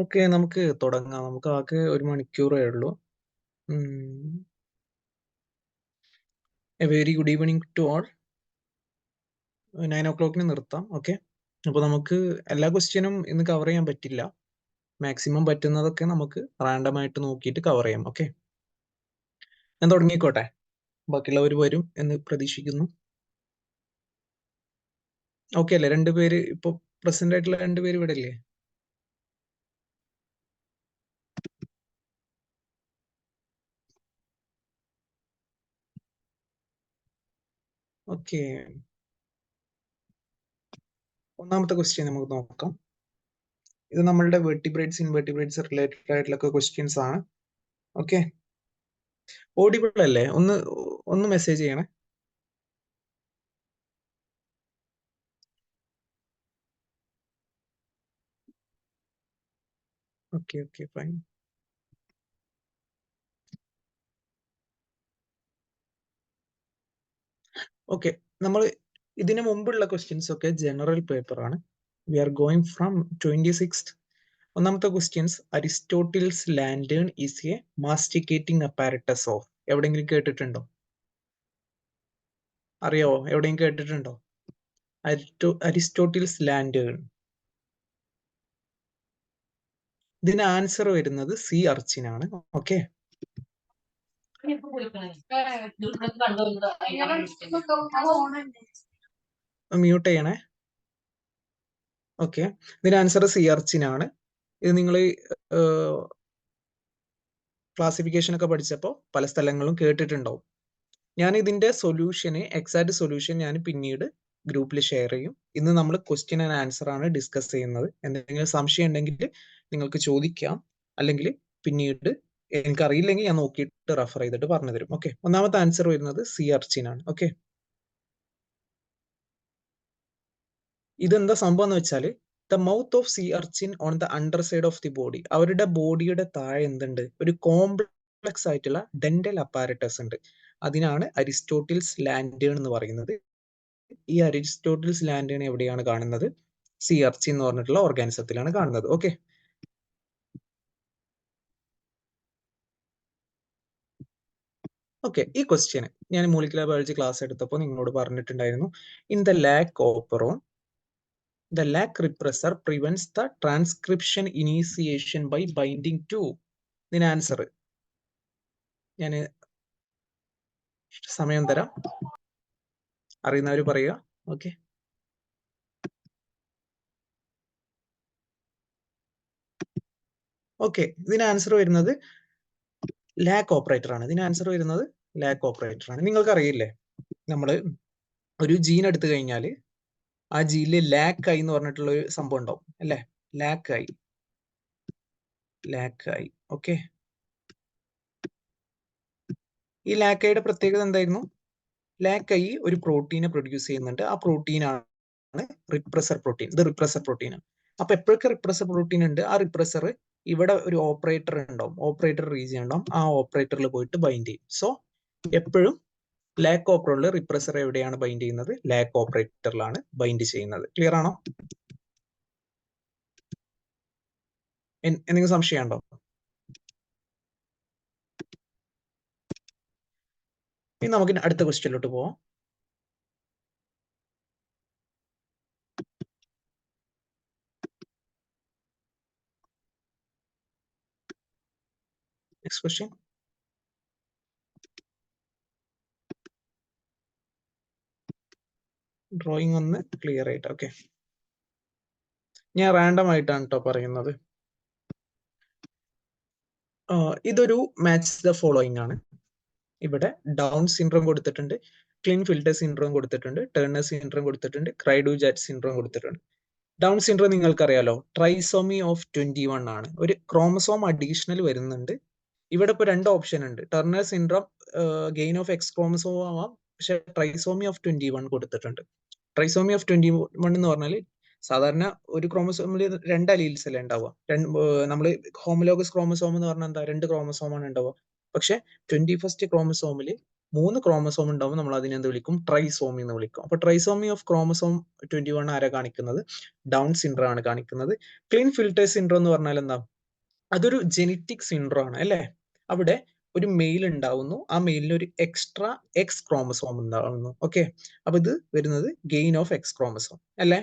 Okay, നമുക്ക് തുടങ്ങാം. നമുക്ക് ആകെ 1 മണിക്കൂറേ ഉള്ളൂ. A very good evening to all. 9 o'clock നിർത്താം. ഓക്കെ, അപ്പോൾ നമുക്ക് എല്ലാ ക്വസ്റ്റ്യനും ഇന്ന് കവർ ചെയ്യാൻ പറ്റില്ല. മാക്സിമം പറ്റുന്നതൊക്കെ നമുക്ക് റാൻഡം ആയിട്ട് നോക്കിയിട്ട് കവർ ചെയ്യാം. ഓക്കെ, ഞാൻ തുടങ്ങിക്കോട്ടെ. ബാക്കിയുള്ളവർ വരും എന്ന് പ്രതീക്ഷിക്കുന്നു. ഓക്കെ അല്ലേ? 2 പേര് ഇപ്പൊ പ്രസന്റ് ആയിട്ടുള്ള 2 പേര് ഇവിടെ അല്ലേ? ഓക്കെ, ഒന്നാമത്തെ ക്വസ്റ്റ്യൻ നമുക്ക് നോക്കാം. ഇത് നമ്മളുടെ വെർട്ടിബ്രേറ്റ്സ് ഇൻവെർട്ടിബ്രേറ്റ്സ് റിലേറ്റഡ് ആയിട്ടുള്ള ക്വസ്റ്റ്യൻസ് ആണ്. ഓക്കെ, ഓഡിബിൾ അല്ലേ? ഒന്ന് മെസ്സേജ് ചെയ്യണേ. Okay okay fine. ഓക്കെ, നമ്മൾ ഇതിനു മുമ്പുള്ള ക്വസ്റ്റ്യൻസ് ഒക്കെ ജനറൽ പേപ്പർ ആണ്. We are going from 26th. ഒന്നാമത്തെ questions, Aristotle's lantern is a masticating apparatus of. എവിടെയെങ്കിലും കേട്ടിട്ടുണ്ടോ? അറിയാവോ? എവിടെയും കേട്ടിട്ടുണ്ടോ? Aristotle's lantern. ഇതിന് ആൻസർ വരുന്നത് സി അർച്ചിൻ ആണ്. ഓക്കെ, മ്യൂട്ട് ചെയ്യണേ. ഓക്കെ, ഇതിന് ആൻസർ സി അർച്ചിൻ ആണ്. ഇത് നിങ്ങൾ ക്ലാസിഫിക്കേഷൻ ഒക്കെ പഠിച്ചപ്പോൾ പല സ്ഥലങ്ങളും കേട്ടിട്ടുണ്ടാവും. ഞാൻ ഇതിന്റെ സൊല്യൂഷന്, എക്സാക്ട് സൊല്യൂഷൻ ഞാൻ പിന്നീട് ഗ്രൂപ്പിൽ ഷെയർ ചെയ്യും. ഇന്ന് നമ്മൾ ക്വസ്റ്റ്യൻ ആൻഡ് ആൻസർ ആണ് ഡിസ്കസ് ചെയ്യുന്നത്. എന്തെങ്കിലും സംശയം ഉണ്ടെങ്കിൽ നിങ്ങൾക്ക് ചോദിക്കാം, അല്ലെങ്കിൽ പിന്നീട് എനിക്കറിയില്ലെങ്കിൽ ഞാൻ നോക്കിയിട്ട് റെഫർ ചെയ്തിട്ട് പറഞ്ഞു തരും. ഓക്കെ, ഒന്നാമത്തെ ആൻസർ വരുന്നത് സി അർച്ചിൻ ആണ്. ഓക്കെ, ഇതെന്താ സംഭവം എന്ന് വെച്ചാൽ, the mouth of sea urchin on the underside of the body. അവരുടെ ബോഡിയുടെ താഴെ എന്തുണ്ട്? ഒരു കോംപ്ലക്സ് ആയിട്ടുള്ള ഡെന്റൽ അപ്പാരറ്റസ് ഉണ്ട്. അതിനാണ് അരിസ്റ്റോട്ടിൽസ് ലാൻഡേൺ എന്ന് പറയുന്നത്. ഈ അരിസ്റ്റോട്ടിൽസ് ലാൻഡേൺ എവിടെയാണ് കാണുന്നത്? സി അർച്ചിൻ എന്ന് പറഞ്ഞിട്ടുള്ള ഓർഗാനിസത്തിലാണ് കാണുന്നത്. ഓക്കെ, ഓക്കെ, ഈ ക്വസ്റ്റ്യൻ ഞാൻ മോളിക്കുലർ ബയോളജി ക്ലാസ് എടുത്തപ്പോൾ നിങ്ങളോട് പറഞ്ഞിട്ടുണ്ടായിരുന്നു. In the lac operon, the lac repressor prevents the transcription initiation by binding to. ഇതിന് ആൻസർ ഞാൻ സമയം തരാം, അറിയുന്നവർ പറയുക. ഓക്കെ, ഓക്കെ, ഇതിന് ആൻസർ വരുന്നത് ലാക് ഓപ്പറേറ്റർ ആണ്. ഇതിന് ആൻസർ വരുന്നത് ലാക് ഓപ്പറേറ്റർ ആണ്. നിങ്ങൾക്ക് അറിയില്ലേ, നമ്മൾ ഒരു ജീൻ എടുത്തു കഴിഞ്ഞാൽ ആ ജീനിൽ ലാക് ഐ എന്ന് പറഞ്ഞിട്ടുള്ള ഒരു സംഭവം ഉണ്ടാവും അല്ലെ? Lac I. ഓക്കെ, ഈ ലാക് ഐയുടെ പ്രത്യേകത എന്തായിരുന്നു? ലാക് ഐ ഒരു പ്രോട്ടീനെ പ്രൊഡ്യൂസ് ചെയ്യുന്നുണ്ട്. ആ പ്രോട്ടീനാണ് റിപ്രസർ പ്രോട്ടീൻ. ഇത് റിപ്രസർ പ്രോട്ടീനാണ്. അപ്പൊ എപ്പോഴൊക്കെ റിപ്രസർ പ്രോട്ടീൻ ഉണ്ട്, ആ റിപ്രസർ ഇവിടെ ഒരു ഓപ്പറേറ്റർ ഉണ്ടാവും, ഓപ്പറേറ്റർ റീജിയൻ ഉണ്ടാവും. ആ ഓപ്പറേറ്ററിൽ പോയിട്ട് ബൈൻഡ് ചെയ്യും. സോ എപ്പോഴും ലാക് ഓപ്പറോണിൽ റിപ്രസർ എവിടെയാണ് ബൈൻഡ് ചെയ്യുന്നത്? ലാക് ഓപ്പറേറ്ററിലാണ് ബൈൻഡ് ചെയ്യുന്നത്. ക്ലിയർ ആണോ? എന്തെങ്കിലും സംശയം ഉണ്ടോ? ഇനി നമുക്ക് അടുത്ത ക്വസ്റ്റ്യനിലോട്ട് പോവാം. Next question. ഡ്രോയിങ് ഒന്ന് ക്ലിയർ ആയിട്ട്. ഓക്കെ, ഞാൻ റാൻഡം ആയിട്ടാണ് കേട്ടോ പറയുന്നത്. ഇതൊരു മാച്ച് ദ ഫോളോയിങ് ആണ്. ഇവിടെ ഡൗൺ സിൻഡ്രോം കൊടുത്തിട്ടുണ്ട്, ക്ലിൻഫിൽട്ടർ സിൻഡ്രോം കൊടുത്തിട്ടുണ്ട്, ടേണർ സിൻഡ്രോം കൊടുത്തിട്ടുണ്ട്, ക്രൈഡു-ജാറ്റ് സിൻഡ്രോം കൊടുത്തിട്ടുണ്ട്. ഡൗൺ സിൻഡ്രോം നിങ്ങൾക്കറിയാലോ, ട്രൈസോമി ഓഫ് 21 ആണ്. ഒരു ക്രോമസോം അഡീഷണൽ വരുന്നുണ്ട്. ഇവിടെ ഇപ്പൊ 2 ഓപ്ഷൻ ഉണ്ട്. Turner syndrome gain of X chromosome ആവാം, പക്ഷെ ട്രൈസോമി ഓഫ് 21 കൊടുത്തിട്ടുണ്ട്. ട്രൈസോമി ഓഫ് 21 എന്ന് പറഞ്ഞാൽ സാധാരണ ഒരു ക്രോമസോമിൽ 2 അലീൽസ് അല്ലേ ഉണ്ടാവുക. നമ്മൾ ഹോമോലോഗസ് ക്രോമസോം എന്ന് പറഞ്ഞാൽ എന്താ? 2 ക്രോമസോമാണ് ഉണ്ടാവുക. പക്ഷെ 21st ക്രോമസോമിൽ 3 ക്രോമസോം ഉണ്ടാവും, നമ്മൾ അതിനെ എന്ത് വിളിക്കും? ട്രൈസോമി എന്ന് വിളിക്കും. അപ്പൊ ട്രൈസോമി ഓഫ് ക്രോമസോം 21 ആരാ കാണിക്കുന്നത്? ഡൗൺ സിൻഡ്രോം ആണ് കാണിക്കുന്നത്. ക്ലീൻ ഫിൽട്ടർ സിൻഡ്രോം എന്ന് പറഞ്ഞാൽ എന്താ? അതൊരു ജെനറ്റിക് സിൻഡ്രോം ആണ് അല്ലെ? അവിടെ ഒരു മെയിൽ ഉണ്ടാവുന്നു, ആ മെയിലിന് ഒരു എക്സ്ട്രാ എക്സ് ക്രോമസോം ഉണ്ടാവുന്നു. ഓക്കെ, അപ്പൊ ഇത് വരുന്നത് ഗെയിൻ ഓഫ് എക്സ് ക്രോമസോം അല്ലെ?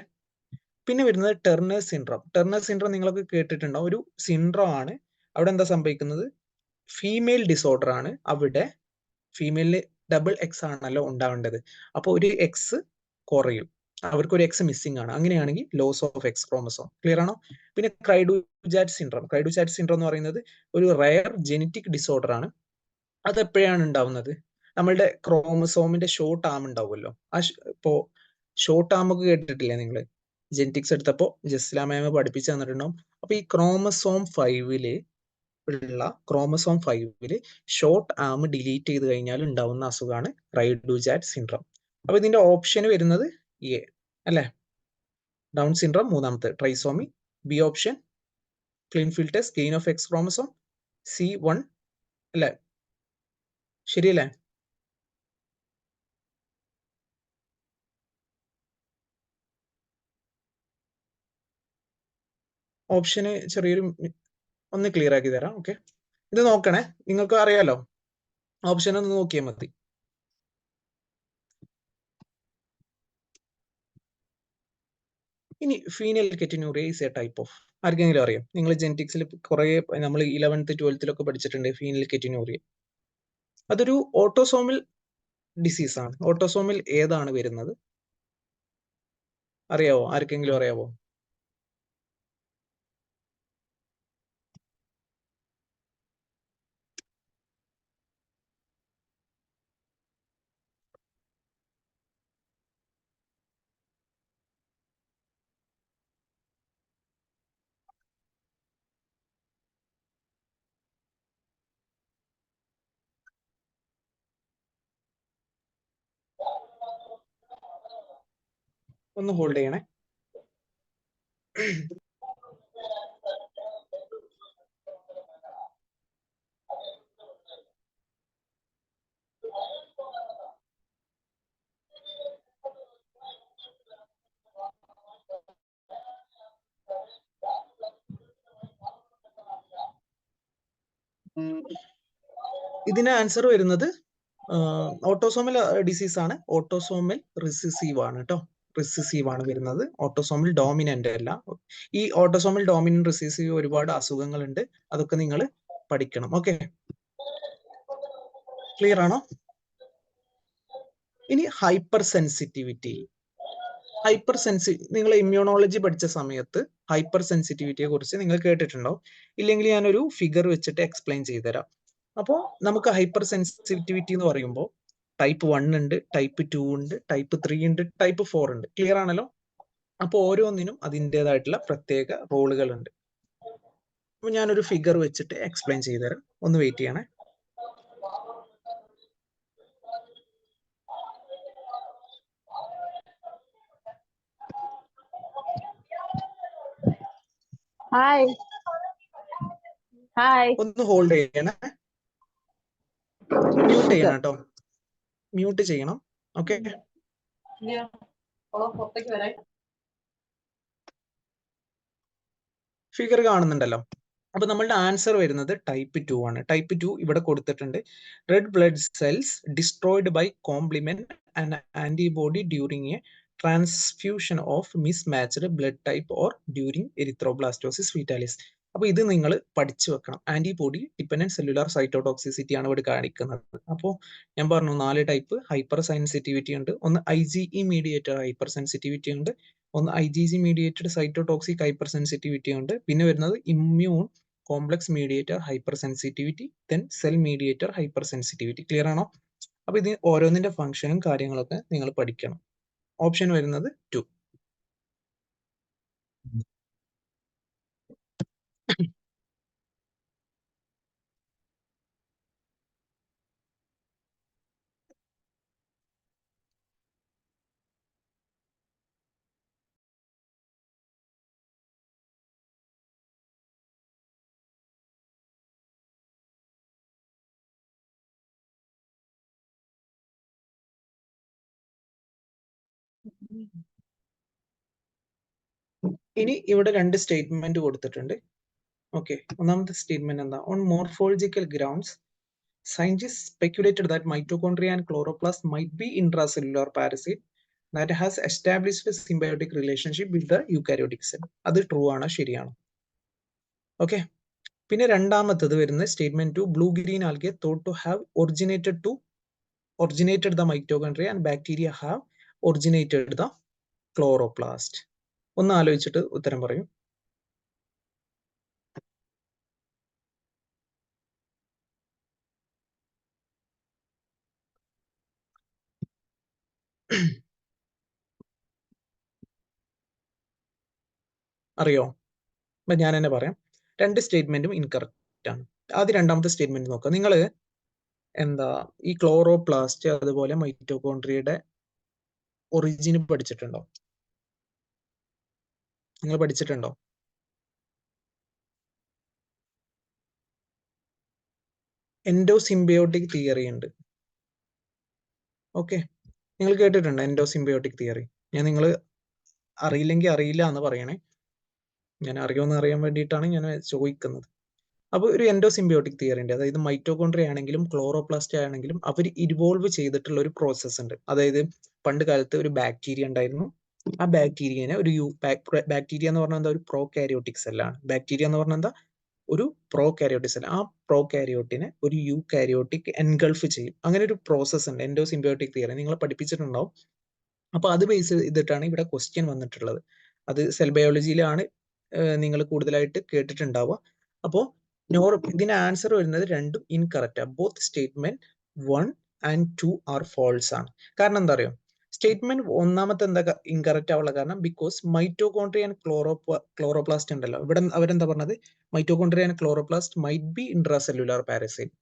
പിന്നെ വരുന്നത് ടെർണർ സിൻഡ്രോം. ടെർണർ സിൻഡ്രോം നിങ്ങളൊക്കെ കേട്ടിട്ടുണ്ടാവും, ഒരു സിൻഡ്രോം ആണ്. അവിടെ എന്താ സംഭവിക്കുന്നത്? ഫീമെയിൽ ഡിസോർഡർ ആണ്. അവിടെ ഫീമെയിലിന് ഡബിൾ എക്സ് ആണല്ലോ ഉണ്ടാവേണ്ടത്, അപ്പോൾ ഒരു എക്സ് കുറയും, അവർക്ക് ഒരു എക്സ് മിസ്സിംഗ് ആണ്. അങ്ങനെയാണെങ്കിൽ loss of X chromosome. Clear ആണോ? പിന്നെ ക്രൈഡുചാറ്റ് സിൻഡ്രോം. ക്രൈഡുചാറ്റ് സിൻഡ്രോം എന്ന് പറയുന്നത് ഒരു റയർ ജെനറ്റിക് ഡിസോർഡർ ആണ്. അത് എപ്പോഴാണ് ഉണ്ടാവുന്നത്? നമ്മളുടെ ക്രോമസോമിന്റെ ഷോർട്ട് ആം ഉണ്ടാവുമല്ലോ, ഇപ്പോ ഷോർട്ട് ആം ഒക്കെ കേട്ടിട്ടില്ലേ നിങ്ങൾ? ജെനറ്റിക്സ് എടുത്തപ്പോ ജസ്ല മാം പഠിപ്പിച്ചു തന്നിട്ടുണ്ടാവും. അപ്പൊ ഈ ക്രോമസോം 5 ഉള്ള ക്രോമസോം 5 ഷോർട്ട് ആം ഡിലീറ്റ് ചെയ്ത് കഴിഞ്ഞാൽ ഉണ്ടാവുന്ന അസുഖമാണ് ക്രൈഡുചാറ്റ് സിൻഡ്രോം. അപ്പൊ ഇതിന്റെ ഓപ്ഷൻ വരുന്നത് എ അല്ലെ? ഡൗൺ സിൻഡ്രോം മൂന്നാമത്തെ trisomy. B option Klinefelter's gain of X chromosome. C1 അല്ലെ? ശരിയല്ലേ? ഓപ്ഷന് ചെറിയൊരു ഒന്ന് ക്ലിയർ ആക്കി തരാം. ഓക്കെ, ഇത് നോക്കണേ, നിങ്ങൾക്ക് അറിയാലോ, ഓപ്ഷൻ ഒന്ന് നോക്കിയാൽ മതി. ഇനി phenylketonuria is a type of, ആർക്കെങ്കിലും അറിയാം? നിങ്ങൾ ജെനറ്റിക്സിൽ കുറെ നമ്മൾ 11th 12th പഠിച്ചിട്ടുണ്ട് ഫീനൽ കെറ്റിനൂറിയ. അതൊരു ഓട്ടോസോമൽ ഡിസീസ് ആണ്. ഓട്ടോസോമിൽ ഏതാണ് വരുന്നത്? അറിയാവോ? ആർക്കെങ്കിലും അറിയാവോ? ഒന്ന് ഹോൾഡ് ചെയ്യണേ. ഇതിന് ആൻസർ വരുന്നത് ഓട്ടോസോമൽ ഡിസീസ് ആണ്. ഓട്ടോസോമൽ റിസസീവ് ആണ് കേട്ടോ. റിസസീവ് ആണ് വരുന്നത്, ഓട്ടോസോമൽ ഡോമിനന്റ് അല്ല. ഈ ഓട്ടോസോമൽ ഡോമിനന്റ് റിസസീവ് ഒരുപാട് അസുഖങ്ങളുണ്ട്, അതൊക്കെ നിങ്ങൾ പഠിക്കണം. ഓക്കെ, ക്ലിയർ ആണോ? ഇനി ഹൈപ്പർ സെൻസിറ്റിവിറ്റി. നിങ്ങൾ ഇമ്മ്യൂണോളജി പഠിച്ച സമയത്ത് ഹൈപ്പർ സെൻസിറ്റിവിറ്റിയെ കുറിച്ച് നിങ്ങൾ കേട്ടിട്ടുണ്ടാവും. ഇല്ലെങ്കിൽ ഞാനൊരു ഫിഗർ വെച്ചിട്ട് എക്സ്പ്ലെയിൻ ചെയ്തുതരാം. അപ്പോൾ നമുക്ക് ഹൈപ്പർ സെൻസിറ്റിവിറ്റി എന്ന് പറയുമ്പോൾ ടൈപ്പ് 1 ഉണ്ട്, ടൈപ്പ് 2 ഉണ്ട്, ടൈപ്പ് 3 ഉണ്ട്, ടൈപ്പ് 4 ഉണ്ട്. ക്ലിയർ ആണല്ലോ? അപ്പോൾ ഓരോന്നിനും അതിൻ്റെതായിട്ടുള്ള പ്രത്യേക റോളുകൾ ഉണ്ട്. അപ്പൊ ഞാനൊരു ഫിഗർ വെച്ചിട്ട് എക്സ്പ്ലെയിൻ ചെയ്തുതരാം, ഒന്ന് വെയിറ്റ് ചെയ്യണേ. ഹായ് ഹായ്, ഒന്ന് ഹോൾഡ് ചെയ്യണേ. മ്യൂട്ട് ചെയ്യണം കേട്ടോ, മ്യൂട്ട് ചെയ്യണം. ഓക്കെ, ഫിഗർ കാണുന്നുണ്ടല്ലോ. അപ്പൊ നമ്മളുടെ ആൻസർ വരുന്നത് ടൈപ്പ് 2 ആണ്. ടൈപ്പ് 2 ഇവിടെ കൊടുത്തിട്ടുണ്ട്. Red blood cells destroyed by complement and antibody during a transfusion of mismatched blood type or during erythroblastosis fetalis. അപ്പൊ ഇത് നിങ്ങൾ പഠിച്ചു വെക്കണം. ആന്റിബോഡി ഡിപെൻഡന്റ് സെല്ലുലാർ സൈറ്റോടോക്സിസിറ്റി ആണ് ഇവിടെ കാണിക്കുന്നത്. അപ്പോൾ ഞാൻ പറഞ്ഞു 4 ടൈപ്പ് ഹൈപ്പർ സെൻസിറ്റിവിറ്റി ഉണ്ട്. ഒന്ന് IgE മീഡിയേറ്റഡ് ഹൈപ്പർ സെൻസിറ്റിവിറ്റി ഉണ്ട്, ഒന്ന് IgG mediated cytotoxic hyper sensitivity ഉണ്ട്, പിന്നെ വരുന്നത് immune complex mediator hyper sensitivity, then cell mediator hyper sensitivity. Clear ആണോ? അപ്പൊ ഇത് ഓരോന്നിന്റെ ഫംഗ്ഷനും കാര്യങ്ങളൊക്കെ നിങ്ങൾ പഠിക്കണം. ഓപ്ഷൻ വരുന്നത് 2. ഇനി ഇവിടെ രണ്ട് സ്റ്റേറ്റ്മെന്റ് കൊടുത്തിട്ടുണ്ട്. ഓക്കെ, ഒന്നാമത്തെ സ്റ്റേറ്റ്മെന്റ് എന്താ? On morphological grounds scientists speculated that mitochondria and chloroplast might be intracellular parasite that has established a symbiotic relationship with the eukaryotic cell. അത് ട്രൂ ആണ്, ശരിയാണ്. ഓക്കെ, പിന്നെ രണ്ടാമത്തത് വരുന്ന statement two blue green algae thought to have originated the mitochondria and bacteria have originated the chloroplast. ഒന്ന് ആലോചിച്ചിട്ട് ഉത്തരം പറയും. അറിയോ? അപ്പൊ ഞാൻ തന്നെ പറയാം. രണ്ട് സ്റ്റേറ്റ്മെന്റും ഇൻകറക്റ്റ് ആണ്. ആദ്യം രണ്ടാമത്തെ സ്റ്റേറ്റ്മെന്റ് നോക്കാം. നിങ്ങൾ എന്താ ഈ ക്ലോറോപ്ലാസ്റ്റ് അതുപോലെ മൈറ്റോകോൺട്രിയയുടെ ഒറിജിൻ പഠിച്ചിട്ടുണ്ടോ? നിങ്ങൾ പഠിച്ചിട്ടുണ്ടോ? എൻഡോസിംബയോട്ടിക് തിയറി ഉണ്ട്. ഓക്കെ, നിങ്ങൾ കേട്ടിട്ടുണ്ടോ എൻഡോസിംബയോട്ടിക് തിയറി? ഞാൻ നിങ്ങൾ അറിയില്ലെങ്കിൽ അറിയില്ല എന്ന് പറയണേ. ഞാൻ അറിയുമെന്ന് അറിയാൻ വേണ്ടിയിട്ടാണ് ഞാൻ ചോദിക്കുന്നത്. അപ്പോൾ ഒരു എൻഡോസിംബയോട്ടിക് തിയറി ഉണ്ട്. അതായത് മൈറ്റോകോൺട്രിയ ആണെങ്കിലും ക്ലോറോപ്ലാസ്റ്റ് ആണെങ്കിലും അവർ ഇൻവോൾവ് ചെയ്തിട്ടുള്ള ഒരു പ്രോസസ് ഉണ്ട്. അതായത് പണ്ട് കാലത്ത് ഒരു ബാക്ടീരിയ ഉണ്ടായിരുന്നു. ആ ബാക്ടീരിയനെ ഒരു ബാക്ടീരിയ എന്ന് പറഞ്ഞാൽ എന്താ? ഒരു പ്രോകാരിയോട്ടിക് സെല്ലാണ്. ബാക്ടീരിയ എന്ന് പറഞ്ഞാൽ എന്താ? ഒരു പ്രോകാരിയോട്ടിക് സെൽ. ആ പ്രോകാരിയോട്ടിനെ ഒരു യൂകാരിയോട്ടിക് എൻഗൾഫ് ചെയ്യും. അങ്ങനെ ഒരു പ്രോസസ് ഉണ്ട് എൻഡോസിംബയോട്ടിക് തിയറി. നിങ്ങൾ പഠിപ്പിച്ചിട്ടുണ്ടാവും. അപ്പൊ അത് ബേസ് ചെയ്തിട്ടാണ് ഇവിടെ ക്വസ്റ്റ്യൻ വന്നിട്ടുള്ളത്. അത് സെൽ ബയോളജിയിലാണ് നിങ്ങൾ കൂടുതലായിട്ട് കേട്ടിട്ടുണ്ടാവുക. അപ്പോൾ ഇതിന് ആൻസർ വരുന്നത് രണ്ടും ഇൻകറക്റ്റ് ആണ്. Both statement 1 and 2 are false ആണ്. കാരണം എന്താ അറിയോ? സ്റ്റേറ്റ്മെന്റ് ഒന്നാമത്തെ എന്താ ഇൻകറക്റ്റ് ആവുള്ള കാരണം ബിക്കോസ് മൈറ്റോകോൺട്രിയ ആൻഡ് ക്ലോറോപ്ലാസ്റ്റ് ഉണ്ടല്ലോ, ഇവിടെ അവരെന്താ പറഞ്ഞത്? Mitochondria and chloroplast might be intracellular parasite.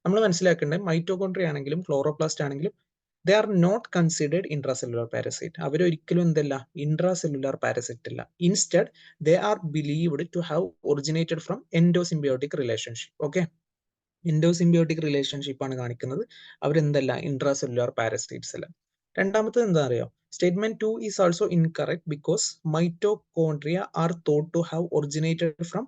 നമ്മൾ മനസ്സിലാക്കേണ്ടത് മൈറ്റോകോൺട്രിയ ആണെങ്കിലും ക്ലോറോപ്ലാസ്റ്റ് ആണെങ്കിലും they are not considered intracellular parasite. അവരൊരിക്കലും എന്തല്ല? ഇൻട്രാസെല്ലുലാർ പാരസൈറ്റ് അല്ല. Instead they are believed to have originated from endosymbiotic relationship. Okay, endosymbiotic relationship ആണ് കാണിക്കുന്നത്. അവരെന്തല്ല? ഇൻട്രാസെല്ലുലാർ പാരസൈറ്റ്സ് അല്ല. രണ്ടാമത്തത് എന്താ അറിയോ? Statement 2 is also incorrect because mitochondria are thought to have originated from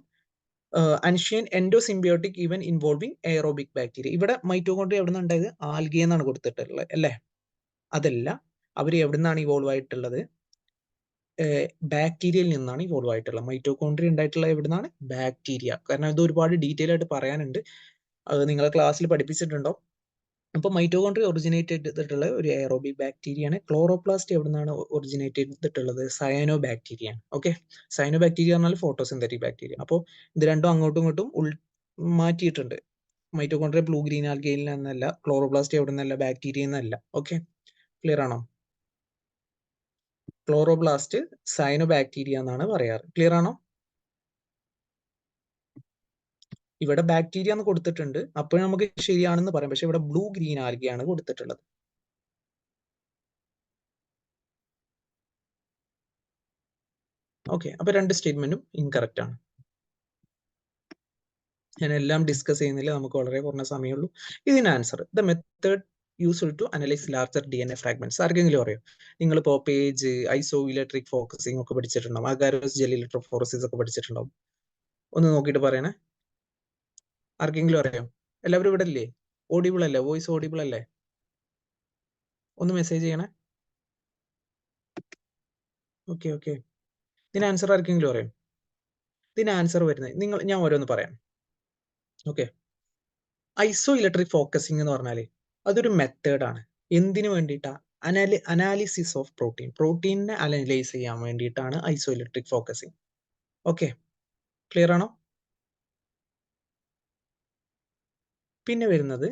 ancient endosymbiotic even involving aerobic bacteria. ഇവിടെ mitochondria എവിടെ നിന്നാണ് ഉണ്ടായത്? ആൽഗെ എന്നാണ് കൊടുത്തിട്ടുള്ളത് അല്ലേ? അതല്ല, അവർ എവിടെ നിന്നാണ് ഇവോൾവ് ആയിട്ടുള്ളത്? ബാക്ടീരിയയിൽ നിന്നാണ് ഇവോൾവ് ആയിട്ടുള്ളത്. മൈറ്റോകോൺട്രിയ ഉണ്ടായിട്ടുള്ളത് എവിടെ നിന്നാണ്? ബാക്ടീരിയ. കാരണം ഇത് ഒരുപാട് ഡീറ്റെയിൽ ആയിട്ട് പറയാനുണ്ട്. അത് നിങ്ങളെ ക്ലാസ്സിൽ പഠിപ്പിച്ചിട്ടുണ്ടോ? അപ്പൊ മൈറ്റോകോൺട്രിയ ഒറിജിനേറ്റ് ചെയ്തിട്ടുള്ള ഒരു എയറോബിക് ബാക്ടീരിയ ആണ്. ക്ലോറോപ്ലാസ്റ്റ് എവിടെ നിന്നാണ് ഒറിജിനേറ്റ് ചെയ്തിട്ടുള്ളത്? സയനോ ബാക്ടീരിയ ആണ്. ഓക്കെ, സയനോ ബാക്ടീരിയ പറഞ്ഞാൽ ഫോട്ടോസിന്തറ്റിക് ബാക്ടീരിയ. അപ്പോൾ ഇത് രണ്ടും അങ്ങോട്ടും ഇങ്ങോട്ടും മാറ്റിയിട്ടുണ്ട്. മൈറ്റോകോൺട്രിയ ബ്ലൂ ഗ്രീൻ ആൽഗയിൽ നിന്നല്ല, ക്ലോറോപ്ലാസ്റ്റ് എവിടെ നിന്നല്ല? ബാക്ടീരിയ എന്നല്ല. ഓക്കെ, ക്ലിയർ ആണോ? ക്ലോറോപ്ലാസ്റ്റ് സയനോ ബാക്ടീരിയ എന്നാണ് പറയാറ്. ക്ലിയർ ആണോ? ഇവിടെ ബാക്ടീരിയ എന്ന് കൊടുത്തിട്ടുണ്ട്, അപ്പോൾ നമുക്ക് ശരിയാണെന്ന് പറയാം. പക്ഷെ ഇവിടെ ബ്ലൂ ഗ്രീൻ ആൽഗയാണ് കൊടുത്തിട്ടുള്ളത്. ഓക്കെ, അപ്പൊ രണ്ട് സ്റ്റേറ്റ്മെന്റും ഇൻകറക്റ്റ് ആണ്. ഞാൻ എല്ലാം ഡിസ്കസ് ചെയ്യുന്നില്ല, നമുക്ക് വളരെ കുറഞ്ഞ സമയമുള്ളൂ. ഇതിന് answer the method useful to analyse larger DNA fragments. ആർക്കെങ്കിലും അറിയോ? നിങ്ങളിപ്പോ പേജ് ഐസോ ഇലക്ട്രിക് ഫോക്കസിംഗ് ഒക്കെ പഠിച്ചിട്ടുണ്ടാവും, അഗാരോസ് ജെൽ ഇലക്ട്രോഫോറസിസ് ഒക്കെ പഠിച്ചിട്ടുണ്ടാവും. ഒന്ന് നോക്കിയിട്ട് പറയണേ, ആർക്കെങ്കിലും അറിയോ? എല്ലാവരും ഇവിടെ അല്ലേ? ഓഡിബിൾ അല്ലേ? വോയിസ് ഓഡിബിൾ അല്ലേ? ഒന്ന് മെസ്സേജ് ചെയ്യണേ. ഓക്കെ ഓക്കെ, ഇതിന് ആൻസർ ആർക്കെങ്കിലും അറിയാം? ഇതിന് ആൻസർ വരുന്നത് ഞാൻ ഓരോന്ന് പറയാം. ഓക്കെ, ഐസോ ഇലക്ട്രിക് ഫോക്കസിംഗ് എന്ന് പറഞ്ഞാല് അതൊരു മെത്തേഡാണ്. എന്തിനു വേണ്ടിയിട്ടാ? അനാലിസിസ് ഓഫ് പ്രോട്ടീനെ അനലൈസ് ചെയ്യാൻ വേണ്ടിയിട്ടാണ് isoelectric focusing. Okay, clear ആണോ? പിന്നെ വരുന്നത്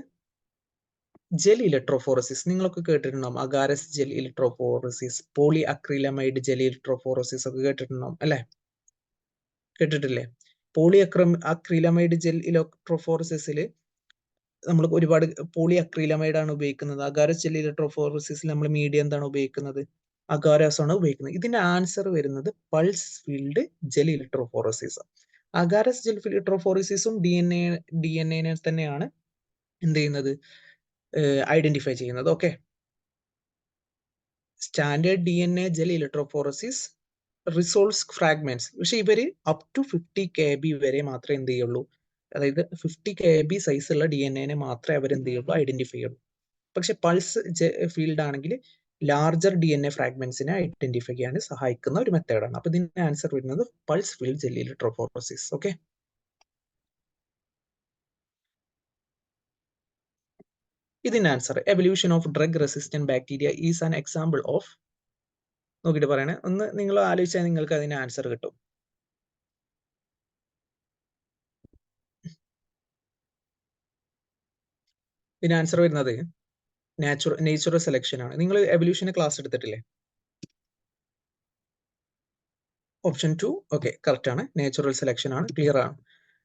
ജെൽ ഇലക്ട്രോഫോറസിസ്. നിങ്ങളൊക്കെ കേട്ടിട്ടുണ്ടാവും, agarose gel electrophoresis, polyacrylamide gel electrophoresis ഒക്കെ കേട്ടിട്ടുണ്ടാവും അല്ലെ? കേട്ടിട്ടില്ലേ? പോളി അക്രിലമൈഡ് ജെൽ ഇലക്ട്രോഫോറസിസിൽ നമ്മൾ ഒരുപാട് പോളി അക്രിലമൈഡ് ആണ് ഉപയോഗിക്കുന്നത്. അഗാരസ് ജെൽ ഇലക്ട്രോഫോറസിസിൽ നമ്മൾ മീഡിയം എന്താണ് ഉപയോഗിക്കുന്നത്? അഗാരസ് ആണ് ഉപയോഗിക്കുന്നത്. ഇതിന്റെ ആൻസർ വരുന്നത് pulse field gel electrophoresis. Agarose gel ഇലക്ട്രോഫോറസിസും ഡി എൻ എനെ തന്നെയാണ് എന്ത് ചെയ്യുന്നത്? ഐഡന്റിഫൈ ചെയ്യുന്നത്. Okay, standard DNA gel electrophoresis resolves fragments. പക്ഷെ ഇവര് അപ് ടു 50 KB വരെ മാത്രമേ എന്ത് ചെയ്യുള്ളൂ, അതായത് 50 KB സൈസുള്ള DNA മാത്രമേ അവർ എന്ത് ചെയ്യുള്ളൂ, ഐഡന്റിഫൈ ചെയ്യുള്ളൂ. പക്ഷെ പൾസ് ഫീൽഡ് ആണെങ്കിൽ ലാർജർ DNA ഫ്രാഗ്മെന്റ്സിനെ ഐഡന്റിഫൈ ചെയ്യാൻ സഹായിക്കുന്ന ഒരു മെത്തേഡാണ്. അപ്പൊ ഇതിന്റെ ആൻസർ വരുന്നത് pulse field gel electrophoresis. Okay, ഇതിന്റെ answer evolution of drug resistant bacteria is an example of. നോക്കിയിട്ട് പറയണേ, ഒന്ന് നിങ്ങൾ ആലോചിച്ചാൽ നിങ്ങൾക്ക് അതിന്റെ ആൻസർ കിട്ടും. ഇതിന് ആൻസർ വരുന്നത് നേച്ചുറൽ സെലക്ഷൻ ആണ്. നിങ്ങൾ എവല്യൂഷന് ക്ലാസ് എടുത്തിട്ടില്ലേ? ഓപ്ഷൻ 2 ഓക്കെ, കറക്റ്റ് ആണ്. നേച്ചുറൽ സെലക്ഷൻ ആണ്, ക്ലിയർ ആണ്.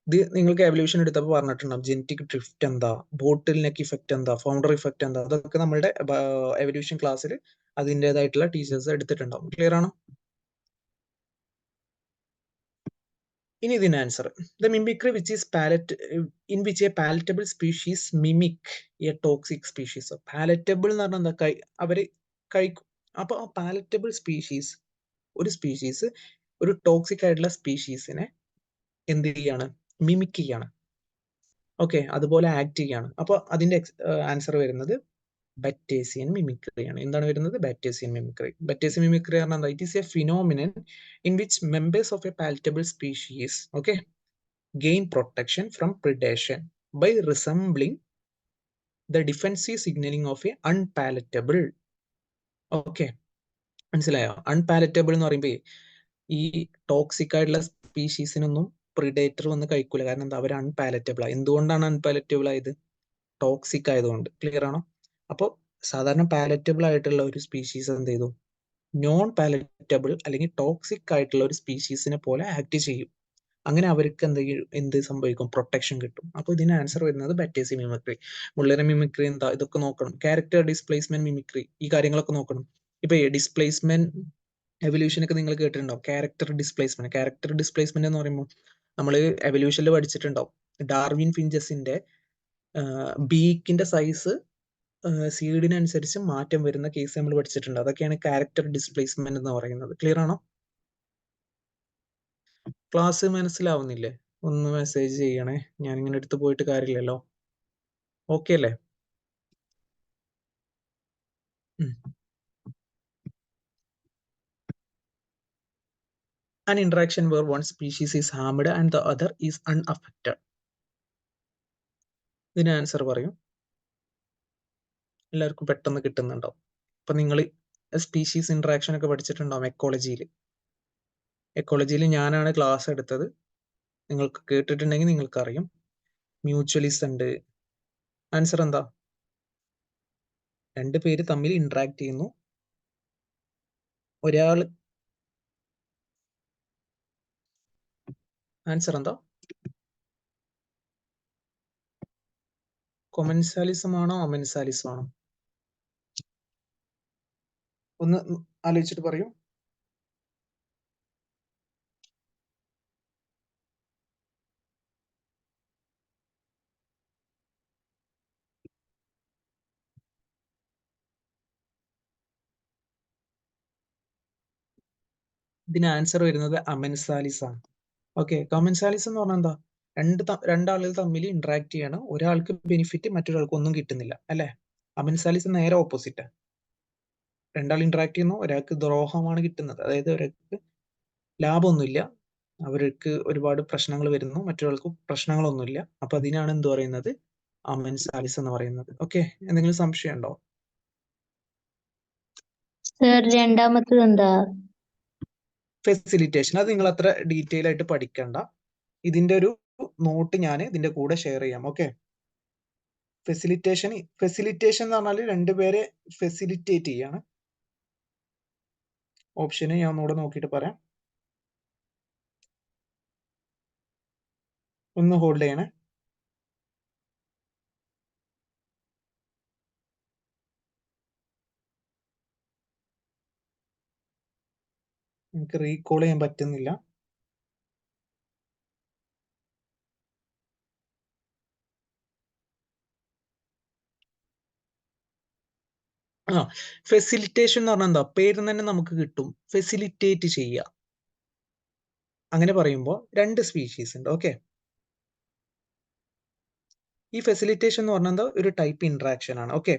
ഇത് നിങ്ങൾക്ക് എവല്യൂഷൻ എടുത്തപ്പോൾ പറഞ്ഞിട്ടുണ്ടാവും ജനറ്റിക് ഡ്രിഫ്റ്റ് എന്താ, ബോട്ടിൽ നെക്ക് ഇഫക്റ്റ് എന്താ, ഫൗണ്ടർ ഇഫക്റ്റ് എന്താ, അതൊക്കെ നമ്മുടെ എവല്യൂഷൻ ക്ലാസ്സിൽ അതിൻ്റെതായിട്ടുള്ള ടീച്ചേഴ്സ് എടുത്തിട്ടുണ്ടാവും. ക്ലിയർ ആണോ? ഇനി ഇതിന് answer the mimicry which is in which a palatable species mimic a toxic species. Palatable എന്ന് പറഞ്ഞാൽ എന്താ, അവര് കഴിക്കും. അപ്പൊ ആ പാലറ്റബിൾ സ്പീഷീസ്, ഒരു സ്പീഷീസ് ഒരു ടോക്സിക് ആയിട്ടുള്ള സ്പീഷീസിനെ എന്ത് ചെയ്യാണ്, മിമിക് ചെയ്യാണ്. ഓക്കെ, അതുപോലെ ആക്ട് ചെയ്യാണ്. അപ്പൊ അതിന്റെ ആൻസർ വരുന്നത് ബാറ്റേസിയൻ മിമിക്രി ആണ്. എന്താണ് വരുന്നത്? ബാറ്റേസിയൻ മിമിക്രി. ബാറ്റേസിയൻ മിമിക്രി പറഞ്ഞാൽ എന്താ? It is a phenomenon in which members of a palatable species okay gain protection from predation by resembling the defensive signaling of a unpalatable. Okay, മനസ്സിലായോ? അൺപാലറ്റബിൾ എന്ന് പറയുമ്പോൾ ഈ ടോക്സിക് ആയിട്ടുള്ള സ്പീഷീസിനൊന്നും പ്രിഡേറ്റർ വന്ന് കഴിക്കൂല. കാരണം എന്താ? അവർ അൺപാലറ്റബിൾ ആയി. എന്തുകൊണ്ടാണ് അൺപാലറ്റബിൾ ആയത്? ടോക്സിക് ആയതുകൊണ്ട്. ക്ലിയർ ആണോ? അപ്പോൾ സാധാരണ പാലറ്റബിൾ ആയിട്ടുള്ള ഒരു സ്പീഷീസ് എന്ത് ചെയ്തു, നോൺ പാലറ്റബിൾ അല്ലെങ്കിൽ ടോക്സിക് ആയിട്ടുള്ള ഒരു സ്പീഷീസിനെ പോലെ ആക്ട് ചെയ്യും. അങ്ങനെ അവർക്ക് എന്ത് സംഭവിക്കും? പ്രൊട്ടക്ഷൻ കിട്ടും. അപ്പോൾ ഇതിന് ആൻസർ വരുന്നത് ബാറ്റേസി മിമിക്രി. മുള്ളര മിമിക്രി എന്താ? ഇതൊക്കെ നോക്കണം. ക്യാരക്ടർ ഡിസ്പ്ലേസ്മെന്റ് മിമിക്രി, ഈ കാര്യങ്ങളൊക്കെ നോക്കണം. ഇപ്പൊ ഡിസ്പ്ലേസ്മെന്റ് എവല്യൂഷനൊക്കെ നിങ്ങൾ കേട്ടിട്ടുണ്ടാവും. ക്യാരക്ടർ ഡിസ്പ്ലേസ്മെന്റ് എന്ന് പറയുമ്പോൾ നമ്മൾ എവല്യൂഷനിൽ പഠിച്ചിട്ടുണ്ടാവും. ഡാർവിൻ ഫിഞ്ചസിന്റെ ബീക്കിന്റെ സൈസ് സീഡിനനുസരിച്ച് മാറ്റം വരുന്ന കേസ് നമ്മൾ പഠിച്ചിട്ടുണ്ട്. അതൊക്കെയാണ് ക്യാരക്ടർ ഡിസ്പ്ലേസ്മെന്റ് എന്ന് പറയുന്നത്. ക്ലിയർ ആണോ? ക്ലാസ് മനസ്സിലാവുന്നില്ലേ? ഒന്ന് മെസ്സേജ് ചെയ്യണേ. ഞാനിങ്ങനെ എടുത്ത് പോയിട്ട് കാര്യമില്ലല്ലോ. ഓക്കെ അല്ലേ? An interaction where one species is harmed and the other is unaffected. ഇതിന് ആൻസർ പറയും. എല്ലാവർക്കും പെട്ടെന്ന് കിട്ടുന്നുണ്ടാവും. അപ്പൊ നിങ്ങൾ സ്പീഷീസ് ഇന്ററാക്ഷൻ ഒക്കെ പഠിച്ചിട്ടുണ്ടാവും എക്കോളജിയിൽ. എക്കോളജിയിൽ ഞാനാണ് ക്ലാസ് എടുത്തത്. നിങ്ങൾക്ക് കേട്ടിട്ടുണ്ടെങ്കിൽ നിങ്ങൾക്ക് അറിയും. മ്യൂച്വലിസ്റ്റ് ഉണ്ട്. ആൻസർ എന്താ? രണ്ട് പേര് തമ്മിൽ ഇന്ററാക്ട് ചെയ്യുന്നു. ഒരാൾ, ആൻസർ എന്താ? കൊമൻസാലിസം ആണോ അമൻസാലിസം ആണോ? ഒന്ന് ആലോചിച്ചിട്ട് പറയൂ. ഇതിന് ആൻസർ വരുന്നത് അമൻസാലിസ് ആണ്. ഓക്കെ, കമൻസാലിസ് എന്ന് പറഞ്ഞാൽ എന്താ? രണ്ടാളുകൾ തമ്മിൽ ഇന്ററാക്ട് ചെയ്യണം. ഒരാൾക്ക് ബെനിഫിറ്റ്, മറ്റൊരാൾക്ക് ഒന്നും കിട്ടുന്നില്ല അല്ലെ? അമൻസാലിസ് നേരെ ഓപ്പോസിറ്റ്. രണ്ടാൾ ഇന്ററാക്ട് ചെയ്യുന്നു, ഒരാൾക്ക് ദ്രോഹമാണ് കിട്ടുന്നത്. അതായത് ഒരാൾക്ക് ലാഭമൊന്നുമില്ല, അവർക്ക് ഒരുപാട് പ്രശ്നങ്ങൾ വരുന്നു, മറ്റൊരാൾക്ക് പ്രശ്നങ്ങളൊന്നുമില്ല. അപ്പൊ അതിനാണ് എന്ത് പറയുന്നത്? അമൻസാലിസ് എന്ന് പറയുന്നത്. ഓക്കെ, എന്തെങ്കിലും സംശയം ഉണ്ടോ? സർ രണ്ടാമത്തത് എന്താ? ഫെസിലിറ്റേഷൻ. അത് നിങ്ങൾ അത്ര ഡീറ്റെയിൽ ആയിട്ട് പഠിക്കണ്ട. ഇതിന്റെ ഒരു നോട്ട് ഞാൻ ഇതിന്റെ കൂടെ ഷെയർ ചെയ്യാം. ഓക്കെ, ഫെസിലിറ്റേഷൻ എന്ന് പറഞ്ഞാൽ രണ്ടുപേരെ ഫെസിലിറ്റേറ്റ് ചെയ്യാണ്. ഓപ്ഷന് ഞാൻ ഒന്നുകൂടെ നോക്കിയിട്ട് പറയാം. ഒന്ന് ഹോൾഡ് ചെയ്യണേ. എനിക്ക് റീകോൾ ചെയ്യാൻ പറ്റുന്നില്ല. ഫെസിലിറ്റേഷൻ എന്ന് പറഞ്ഞാൽ എന്താ, പേര് തന്നെ നമുക്ക് കിട്ടും, ഫെസിലിറ്റേറ്റ് ചെയ്യുക. അങ്ങനെ പറയുമ്പോൾ 2 സ്പീഷീസ് ഉണ്ട്. ഓക്കെ, ഈ ഫെസിലിറ്റേഷൻ എന്ന് പറഞ്ഞാൽ എന്താ, ഒരു ടൈപ്പ് ഇന്ററാക്ഷൻ ആണ്. ഓക്കെ,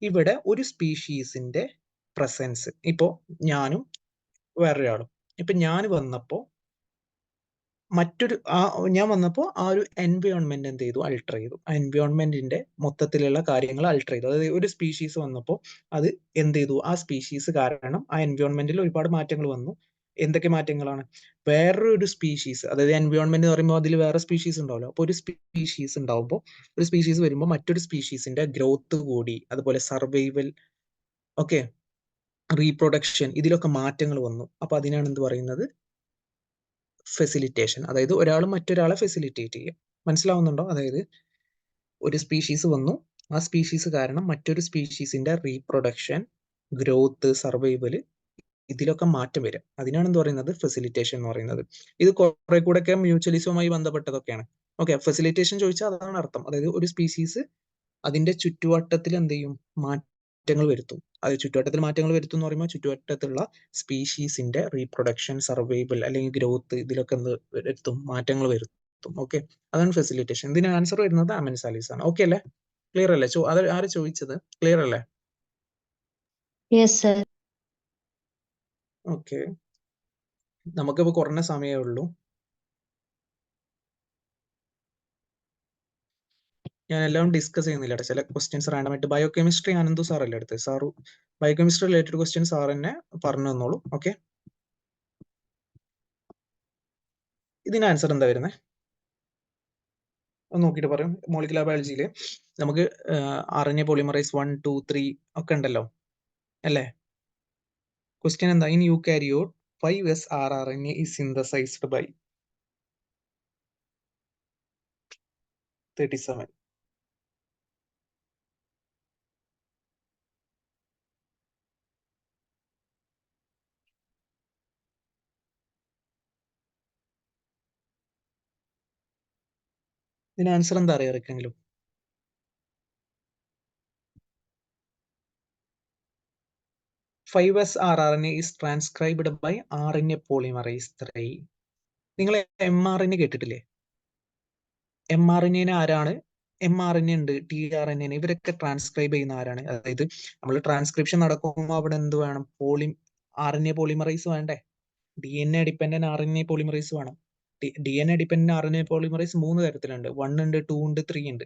ഇവിടെ ഒരു സ്പീഷീസിന്റെ പ്രസൻസ്, ഇപ്പോ ഞാനും വേറൊരാളും, ഇപ്പൊ ഞാൻ വന്നപ്പോ ഞാൻ വന്നപ്പോൾ ആ ഒരു എൻവയോൺമെന്റ് എന്ത് ചെയ്തു, അൾട്ടർ ചെയ്തു. ആ എൻവയോൺമെന്റിന്റെ മൊത്തത്തിലുള്ള കാര്യങ്ങൾ അൾട്ടർ ചെയ്തു. അതായത് ഒരു സ്പീഷീസ് വന്നപ്പോൾ അത് എന്ത് ചെയ്തു, ആ സ്പീഷീസ് കാരണം ആ എൻവയോൺമെന്റിൽ ഒരുപാട് മാറ്റങ്ങൾ വന്നു. എന്തൊക്കെ മാറ്റങ്ങളാണ്? വേറൊരു സ്പീഷീസ്, അതായത് എൻവയോൺമെന്റ് എന്ന് പറയുമ്പോൾ അതിൽ വേറെ സ്പീഷീസ് ഉണ്ടാവല്ലോ. അപ്പോൾ ഒരു സ്പീഷീസ് ഉണ്ടാവുമ്പോൾ, ഒരു സ്പീഷീസ് വരുമ്പോൾ മറ്റൊരു സ്പീഷീസിന്റെ ഗ്രോത്ത് കൂടി, അതുപോലെ സർവൈവൽ, ഓക്കെ, റീപ്രൊഡക്ഷൻ, ഇതിലൊക്കെ മാറ്റങ്ങൾ വന്നു. അപ്പൊ അതിനാണ് എന്ത് പറയുന്നത്, ഫെസിലിറ്റേഷൻ. അതായത് ഒരാൾ മറ്റൊരാളെ ഫെസിലിറ്റേറ്റ് ചെയ്യുക. മനസ്സിലാവുന്നുണ്ടോ? അതായത് ഒരു സ്പീഷീസ് വന്നു, ആ സ്പീഷീസ് കാരണം മറ്റൊരു സ്പീഷീസിന്റെ റീപ്രൊഡക്ഷൻ, ഗ്രോത്ത്, സർവൈവല്, ഇതിലൊക്കെ മാറ്റം വരും. അതിനാണ് എന്ത് പറയുന്നത്, ഫെസിലിറ്റേഷൻ എന്ന് പറയുന്നത്. ഇത് കുറെ കൂടെ ഒക്കെ മ്യൂച്വലിസവുമായി ബന്ധപ്പെട്ടതൊക്കെയാണ്. ഓക്കെ, ഫെസിലിറ്റേഷൻ ചോദിച്ചാൽ അതാണ് അർത്ഥം. അതായത് ഒരു സ്പീഷീസ് അതിന്റെ ചുറ്റുവട്ടത്തിൽ എന്ത് ചെയ്യും, മാറ്റങ്ങൾ വരുത്തും. അത് ചുറ്റുവട്ടത്തിൽ മാറ്റങ്ങൾ വരുത്തും എന്ന് പറയുമ്പോൾ ചുറ്റുവട്ടത്തുള്ള സ്പീഷീസിന്റെ റീപ്രൊഡക്ഷൻ, സർവൈവൽ അല്ലെങ്കിൽ ഗ്രോത്ത്, ഇതിലൊക്കെ എന്ത് വരുത്തും, മാറ്റങ്ങൾ വരുത്തും. ഓക്കെ, അതാണ് ഫെസിലിറ്റേഷൻ. ഇതിന് ആൻസർ വരുന്നത് അമെൻസാലിസ് ആണ്. ഓക്കെ അല്ലേ? ക്ലിയർ അല്ലേ? അത് ആര് ചോദിച്ചത്? ക്ലിയർ അല്ലേ? Yes sir. ഓക്കെ, നമുക്കിപ്പോ കുറഞ്ഞ സമയമേ ഉള്ളൂ. ഞാൻ എല്ലാം ഡിസ്കസ് ചെയ്യുന്നില്ല. ചില ക്വസ്റ്റ്യൻസ് റാൻഡം ആയിട്ട്, ബയോകെമിസ്ട്രി ആനന്ദു സാർ അല്ലേ എടുത്തത്? Sir biochemistry related question sir തന്നെ പറഞ്ഞു തന്നോളൂ. ഓക്കെ, ഇതിന് ആൻസർ എന്താ വരുന്നത് ഒന്ന് നോക്കിയിട്ട് പറയും. മോളിക്കുലർ ബയോളജിയിൽ നമുക്ക് RNA പോളിമറൈസ് 1, 2, 3 ഒക്കെ ഉണ്ടല്ലോ അല്ലേ? ക്വസ്റ്റ്യൻ എന്താ? In eukaryote 5s rRNA is synthesized by 37. ഇതിന് ആൻസർ എന്താ അറിയാം ആർക്കെങ്കിലും? "5s rRNA is transcribed by RNA polymerase 3." നിങ്ങൾ mRNA കേട്ടിട്ടില്ലേ? mRNA ആരാണ്? mRNA ഉണ്ട്, tRNA, ഇവരൊക്കെ ട്രാൻസ്ക്രൈബ് ചെയ്യുന്ന ആരാണ്? അതായത് നമ്മൾ ട്രാൻസ്ക്രിപ്ഷൻ നടക്കുമ്പോൾ അവിടെ എന്ത് വേണം? RNA പോളിമറൈസ് വേണ്ടേ? DNA ഡിപ്പെൻഡന്റ് RNA പോളിമറൈസ് വേണം. DNA ഡിപ്പെൻഡന്റ് RNA പോളിമറൈസ് 3 തരത്തിലുണ്ട്. 1 ഉണ്ട്, 2 ഉണ്ട്, 3 ഉണ്ട്.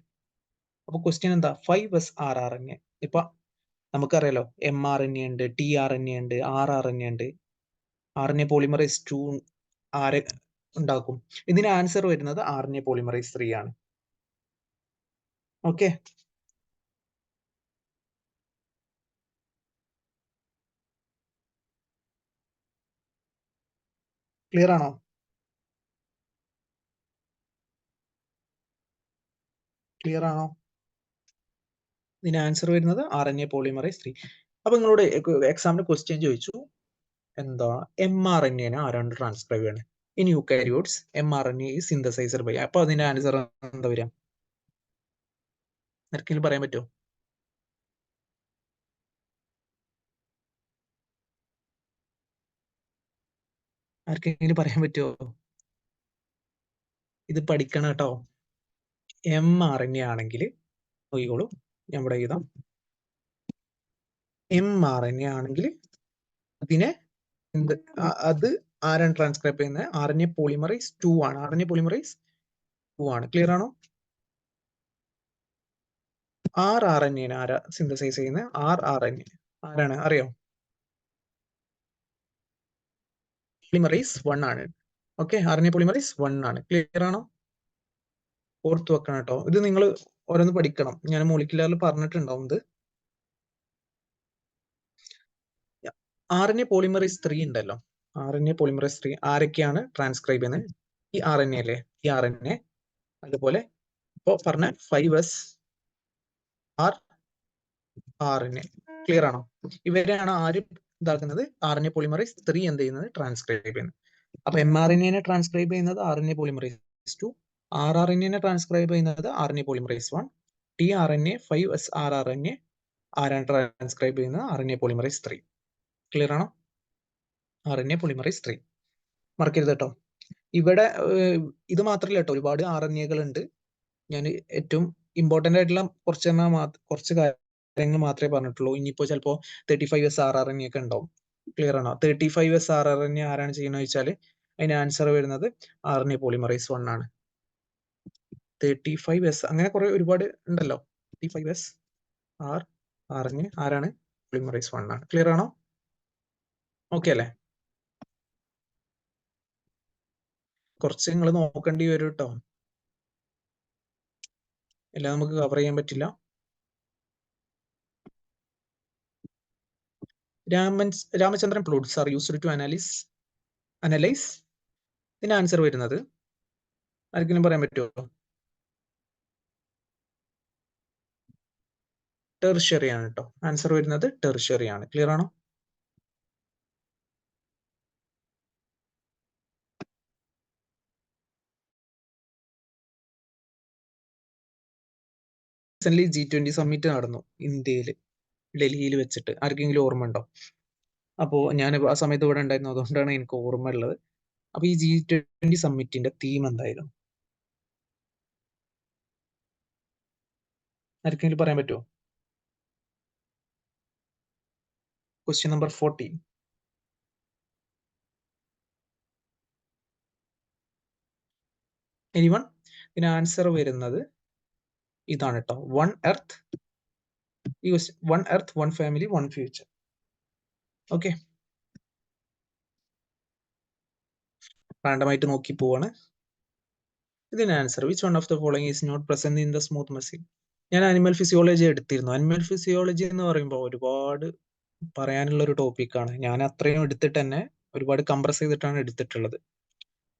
അപ്പൊ ക്വസ്റ്റ്യൻ എന്താ? 5s rRNA. ഇപ്പൊ നമുക്കറിയാലോ, mRNA ഉണ്ട്, tRNA ഉണ്ട്, rRNA ഉണ്ട്. RNA പോളിമറൈസ് 2 ആരെ ഉണ്ടാക്കും? ഇതിന് ആൻസർ വരുന്നത് RNA പോളിമറൈസ് 3 ആണ്. ഓക്കെ, ക്ലിയർ ആണോ? ക്ലിയർ ആണോ? ഇതിന് ആൻസർ വരുന്നത് RNA പോളിമറൈസ് 3. അപ്പൊ നിങ്ങളോട് എക്സാമിന് ക്വസ്റ്റ്യൻ ചോദിച്ചു, എന്താ mRNA ആരാണ് ട്രാൻസ്ക്രൈബ് ചെയ്യണത്? In eukaryotes mRNA is synthesized by. അപ്പൊ അതിന്റെ ആൻസർ എന്താ വരിക? ആർക്കെങ്കിലും പറയാൻ പറ്റുമോ? ആർക്കെങ്കിലും പറയാൻ പറ്റുമോ? ഇത് പഠിക്കണം കേട്ടോ. mRNA ആണെങ്കിൽ നോക്കിക്കോളൂ, ഞാൻ ഇവിടെ എഴുതാം. mRNA ആണെങ്കിൽ അതിനെ അത് ആരാണ് ട്രാൻസ്ക്രൈബ് ചെയ്യുന്നത്? RNA പോളിമറൈസ് 2 ആണ്. RNA പോളിമറൈസ് 2 ആണ്. ക്ലിയർ ആണോ? rRNA ആരാ സിന്തസൈസ് ചെയ്യുന്നത്? rRNA ആരാണ് അറിയോ? പോളിമറൈസ് 1 ആണ്. ഓക്കെ, RNA പോളിമറൈസ് 1 ആണ്. ക്ലിയർ ആണോ? ഓർത്ത് വെക്കണം കേട്ടോ. ഇത് നിങ്ങൾ ഓരോന്ന് പഠിക്കണം. ഞാൻ മോളിക്കുലറിൽ പറഞ്ഞിട്ടുണ്ടാവും ഇത്. RNA പോളിമറൈസ് 3 ഉണ്ടല്ലോ, RNA പോളിമറൈസ് 3 ആരൊക്കെയാണ് ട്രാൻസ്ക്രൈബ് ചെയ്യുന്നത്? ഈ RNA അല്ലേ? ഈ RNA, അതുപോലെ ഇപ്പോ പറഞ്ഞ 5s rRNA. ക്ലിയർ ആണോ? ഇവരെയാണ് ആര് ഇതാക്കുന്നത്? RNA പോളിമറൈസ് 3 എന്ത് ചെയ്യുന്നത്? ട്രാൻസ്ക്രൈബ് ചെയ്യുന്നത്. അപ്പൊ mRNA ട്രാൻസ്ക്രൈബ് ചെയ്യുന്നത് RNA പോളിമറൈസ് 2, rRNA ട്രാൻസ്ക്രൈബ് ചെയ്യുന്നത് RNA polymerase 1, tRNA 5s rRNA ആരാണ് ട്രാൻസ്ക്രൈബ് ചെയ്യുന്നത്? RNA polymerase 3. ക്ലിയർ ആണോ? RNA പോളിമറൈസ് 3 മറക്കരുത് കേട്ടോ. ഇവിടെ ഇത് മാത്രമല്ല കേട്ടോ, ഒരുപാട് RNA ഉണ്ട്. ഞാൻ ഏറ്റവും ഇമ്പോർട്ടന്റ് ആയിട്ടുള്ള കുറച്ച് കാര്യങ്ങൾ മാത്രമേ പറഞ്ഞിട്ടുള്ളൂ. ഇനിയിപ്പോ ചിലപ്പോ 35S rRNA ഒക്കെ ഉണ്ടാവും. ക്ലിയർ ആണോ? 35S rRNA ആരാണ് ചെയ്യുന്നത് വെച്ചാൽ അതിന് ആൻസർ വരുന്നത് RNA പോളിമറൈസ് 1 ആണ്. 35S അങ്ങനെ കുറെ ഒരുപാട് ഉണ്ടല്ലോ. 35S rRNA ആരാണ്? പോളിമറൈസ് 1 ആണ്. ക്ലിയർ ആണോ? ഓക്കെ അല്ലേ? കുറച്ച് നിങ്ങൾ നോക്കേണ്ടി വരും കേട്ടോ, എല്ലാം നമുക്ക് കവർ ചെയ്യാൻ പറ്റില്ല. Ramachandran plots are used to analyse. ഇതിന് ആൻസർ വരുന്നത് ആർക്കെങ്കിലും പറയാൻ പറ്റുമോ? ടെർഷ്യറി ആണ് കേട്ടോ. ആൻസർ വരുന്നത് ടെർഷ്യറി ആണ്. ക്ലിയർ ആണോ? റീസെന്റ് G20 സമ്മിറ്റ് നടന്നു ഇന്ത്യയിൽ, ഡൽഹിയിൽ വെച്ചിട്ട്. ആർക്കെങ്കിലും ഓർമ്മ ഉണ്ടോ? അപ്പോ ഞാൻ ആ സമയത്ത് ഇവിടെ ഉണ്ടായിരുന്നു, അതുകൊണ്ടാണ് എനിക്ക് ഓർമ്മ ഉള്ളത്. അപ്പൊ ഈ G20 സമ്മിറ്റിന്റെ തീം എന്തായിരുന്നു? ആർക്കെങ്കിലും പറയാൻ പറ്റുമോ? Question number 14. എനിവൺ? ഇതിന് ആൻസർ വരുന്നത് ഇതാണ് കേട്ടോ, one earth, one family, one future. Okay, റാൻഡമായിട്ട് നോക്കി പോവാണ്. ഇതിന് answer which one of the following is not present in the smooth muscle? ഞാൻ അനിമൽ ഫിസിയോളജി എടുത്തിരുന്നു. അനിമൽ ഫിസിയോളജി എന്ന് പറയുമ്പോൾ ഒരുപാട് പറയാനുള്ള ഒരു ടോപ്പിക്കാണ്. ഞാൻ അത്രയും എടുത്തിട്ട് തന്നെ ഒരുപാട് കംപ്രസ് ചെയ്തിട്ടാണ് എടുത്തിട്ടുള്ളത്.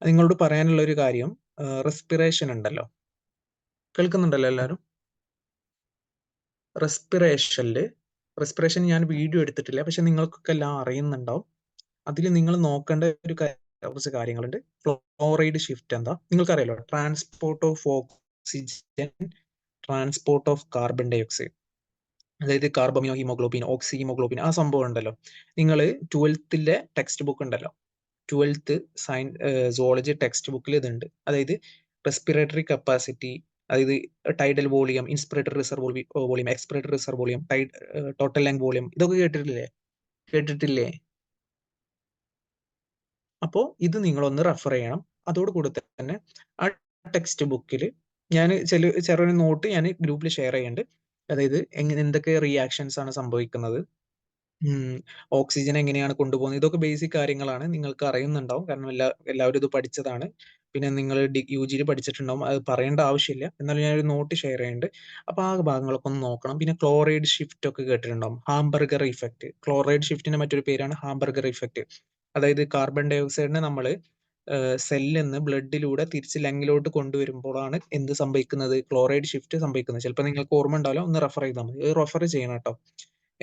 നിങ്ങളോട് പറയാനുള്ള ഒരു കാര്യം, റെസ്പിറേഷൻ ഉണ്ടല്ലോ, കേൾക്കുന്നുണ്ടല്ലോ എല്ലാവരും? റെസ്പിറേഷൻ ഞാൻ വീഡിയോ എടുത്തിട്ടില്ല, പക്ഷെ നിങ്ങൾക്കൊക്കെ എല്ലാം അറിയുന്നുണ്ടാവും. അതിൽ നിങ്ങൾ നോക്കേണ്ട കുറച്ച് കാര്യങ്ങളുണ്ട്. ഫ്ലോറൈഡ് ഷിഫ്റ്റ് എന്താ നിങ്ങൾക്കറിയാലോ? Transport of oxygen, transport of carbon ഡൈ ഓക്സൈഡ്, അതായത് കാർബമിനോ ഹീമോഗ്ലോബിൻ, ഓക്സി ഹീമോഗ്ലോബിൻ, ആ സംഭവം ഉണ്ടല്ലോ. നിങ്ങൾ 12th ടെക്സ്റ്റ് ബുക്ക് ഉണ്ടല്ലോ, 12th സുവോളജി ടെക്സ്റ്റ് ബുക്കിൽ ഇതുണ്ട്. അതായത് റെസ്പിറേറ്ററി കപ്പാസിറ്റി, അതായത് tidal volume, inspiratory reserve volume, expiratory reserve volume, total length volume, ഇതൊക്കെ കേട്ടിട്ടില്ലേ? അപ്പോൾ ഇത് നിങ്ങളൊന്ന് റെഫർ ചെയ്യണം. അതോടുകൂടി തന്നെ ആ ടെക്സ്റ്റ് ബുക്കിൽ ഞാൻ ചെറിയൊരു നോട്ട് ഞാൻ ഗ്രൂപ്പിൽ ഷെയർ ചെയ്യുന്നുണ്ട്. അതായത് എന്തൊക്കെ റിയാക്ഷൻസ് ആണ് സംഭവിക്കുന്നത്, ഓക്സിജൻ എങ്ങനെയാണ് കൊണ്ടുപോകുന്നത്, ഇതൊക്കെ ബേസിക് കാര്യങ്ങളാണ്, നിങ്ങൾക്ക് അറിയുന്നുണ്ടാവും, കാരണം എല്ലാവരും ഇത് പഠിച്ചതാണ്. പിന്നെ നിങ്ങൾ UG പഠിച്ചിട്ടുണ്ടാവും, അത് പറയേണ്ട ആവശ്യമില്ല. എന്നാലും ഞാനൊരു നോട്ട് ഷെയർ ചെയ്യുന്നുണ്ട്. അപ്പൊ ആ ഭാഗങ്ങളൊക്കെ ഒന്ന് നോക്കണം. പിന്നെ ക്ലോറൈഡ് ഷിഫ്റ്റ് ഒക്കെ കേട്ടിട്ടുണ്ടാവും, ഹാംബർഗർ ഇഫക്റ്റ്. ക്ലോറൈഡ് ഷിഫ്റ്റിന്റെ മറ്റൊരു പേരാണ് ഹാംബർഗർ ഇഫക്റ്റ്. അതായത് കാർബൺ ഡൈ ഓക്സൈഡിനെ നമ്മൾ സെല്ലിൽ നിന്ന് ബ്ലഡിലൂടെ തിരിച്ച് ലങ്ങിലോട്ട് കൊണ്ടുവരുമ്പോഴാണ് എന്ത് സംഭവിക്കുന്നത്? ക്ലോറൈഡ് ഷിഫ്റ്റ് സംഭവിക്കുന്നത്. ചിലപ്പോൾ നിങ്ങൾക്ക് ഓർമ്മ ഉണ്ടാവില്ല, ഒന്ന് റെഫർ ചെയ്താൽ മതി. റെഫർ ചെയ്യണം കേട്ടോ,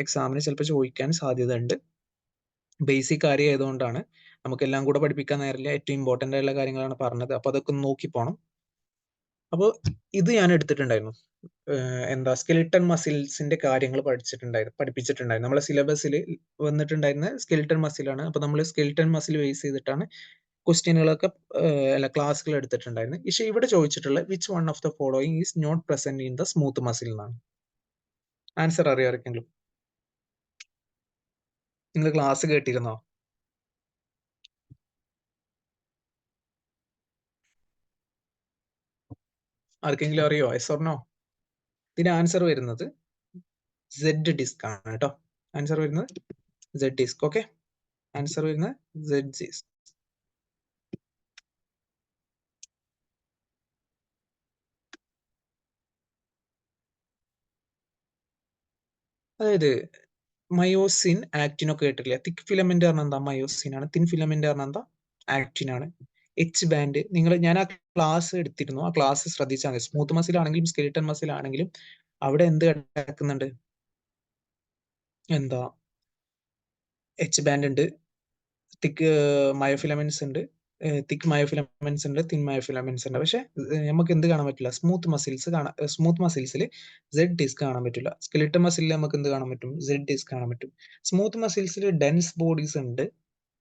എക്സാമിന് ചിലപ്പോൾ ചോദിക്കാൻ സാധ്യത ഉണ്ട്. ബേസിക് കാര്യം ആയതുകൊണ്ടാണ്, നമുക്കെല്ലാം കൂടെ പഠിപ്പിക്കാൻ നേരില്ല, ഏറ്റവും ഇമ്പോർട്ടന്റ് ആയിട്ടുള്ള കാര്യങ്ങളാണ് പറഞ്ഞത്. അപ്പൊ അതൊക്കെ നോക്കി പോണം. അപ്പോൾ ഇത് ഞാൻ എടുത്തിട്ടുണ്ടായിരുന്നു, എന്താ സ്കെലിട്ടൺ മസിൽസിന്റെ കാര്യങ്ങൾ പഠിപ്പിച്ചിട്ടുണ്ടായിരുന്നു. നമ്മളെ സിലബസിൽ വന്നിട്ടുണ്ടായിരുന്ന സ്കെലിട്ടൺ മസിലാണ്. അപ്പൊ നമ്മൾ സ്കെലിട്ടൺ മസിൽ ബേസ് ചെയ്തിട്ടാണ് ക്വസ്റ്റ്യനുകളൊക്കെ ക്ലാസ്സുകൾ എടുത്തിട്ടുണ്ടായിരുന്നു. പക്ഷെ ഇവിടെ ചോദിച്ചിട്ടുള്ള which one of the following is not present in the smooth muscle എന്നാണ്. ആൻസർ അറിയോ ആർക്കെങ്കിലും? നിങ്ങൾ ക്ലാസ് കേട്ടിരുന്നോ? ആർക്കെങ്കിലും അറിയോ? Yes or no? ഇതിന് ആൻസർ വരുന്നത് Z ഡിസ്ക് ആണ് കേട്ടോ. ആൻസർ വരുന്നത് Z ഡിസ്ക്. ഓക്കെ, ആൻസർ വരുന്നത് Z ഡിസ്ക്. അതായത് മയോസിൻ, ആക്ടിൻ ഒക്കെ കേട്ടിട്ടില്ലേ? തിക് ഫിലമെന്റ് പറഞ്ഞാൽ എന്താ? മയോസിൻ ആണ്. തിൻ ഫിലമെന്റ് പറഞ്ഞാൽ എന്താ? ആക്ടിൻ ആണ്. H ബാൻഡ്, ഞാൻ ആ ക്ലാസ് എടുത്തിരുന്നു, ആ ക്ലാസ് ശ്രദ്ധിച്ചാൽ മതി. സ്മൂത്ത് മസിൽ ആണെങ്കിലും സ്കെലിട്ടൺ മസിൽ ആണെങ്കിലും അവിടെ എന്ത് കിടക്കുന്നുണ്ട്? എന്താ? H ബാൻഡ് ഉണ്ട്, തിക് മയോഫിലമെന്റ്സ് ഉണ്ട്, തിക്ക് മയോഫിലമെന്റ്സ് ഉണ്ട്, തിൻ മയോഫിലമെന്റ്സ് ഉണ്ട്. പക്ഷെ നമുക്ക് എന്ത് കാണാൻ പറ്റില്ല? സ്മൂത്ത് മസിൽസിൽ സെഡ് ഡിസ്ക് കാണാൻ പറ്റില്ല. സ്കെലിറ്റൽ മസിലിൽ നമുക്ക് എന്ത് കാണാൻ പറ്റും? സെഡ് ഡിസ്ക് കാണാൻ പറ്റും. സ്മൂത്ത് മസിൽസിൽ ഡെൻസ് ബോഡീസ് ഉണ്ട്,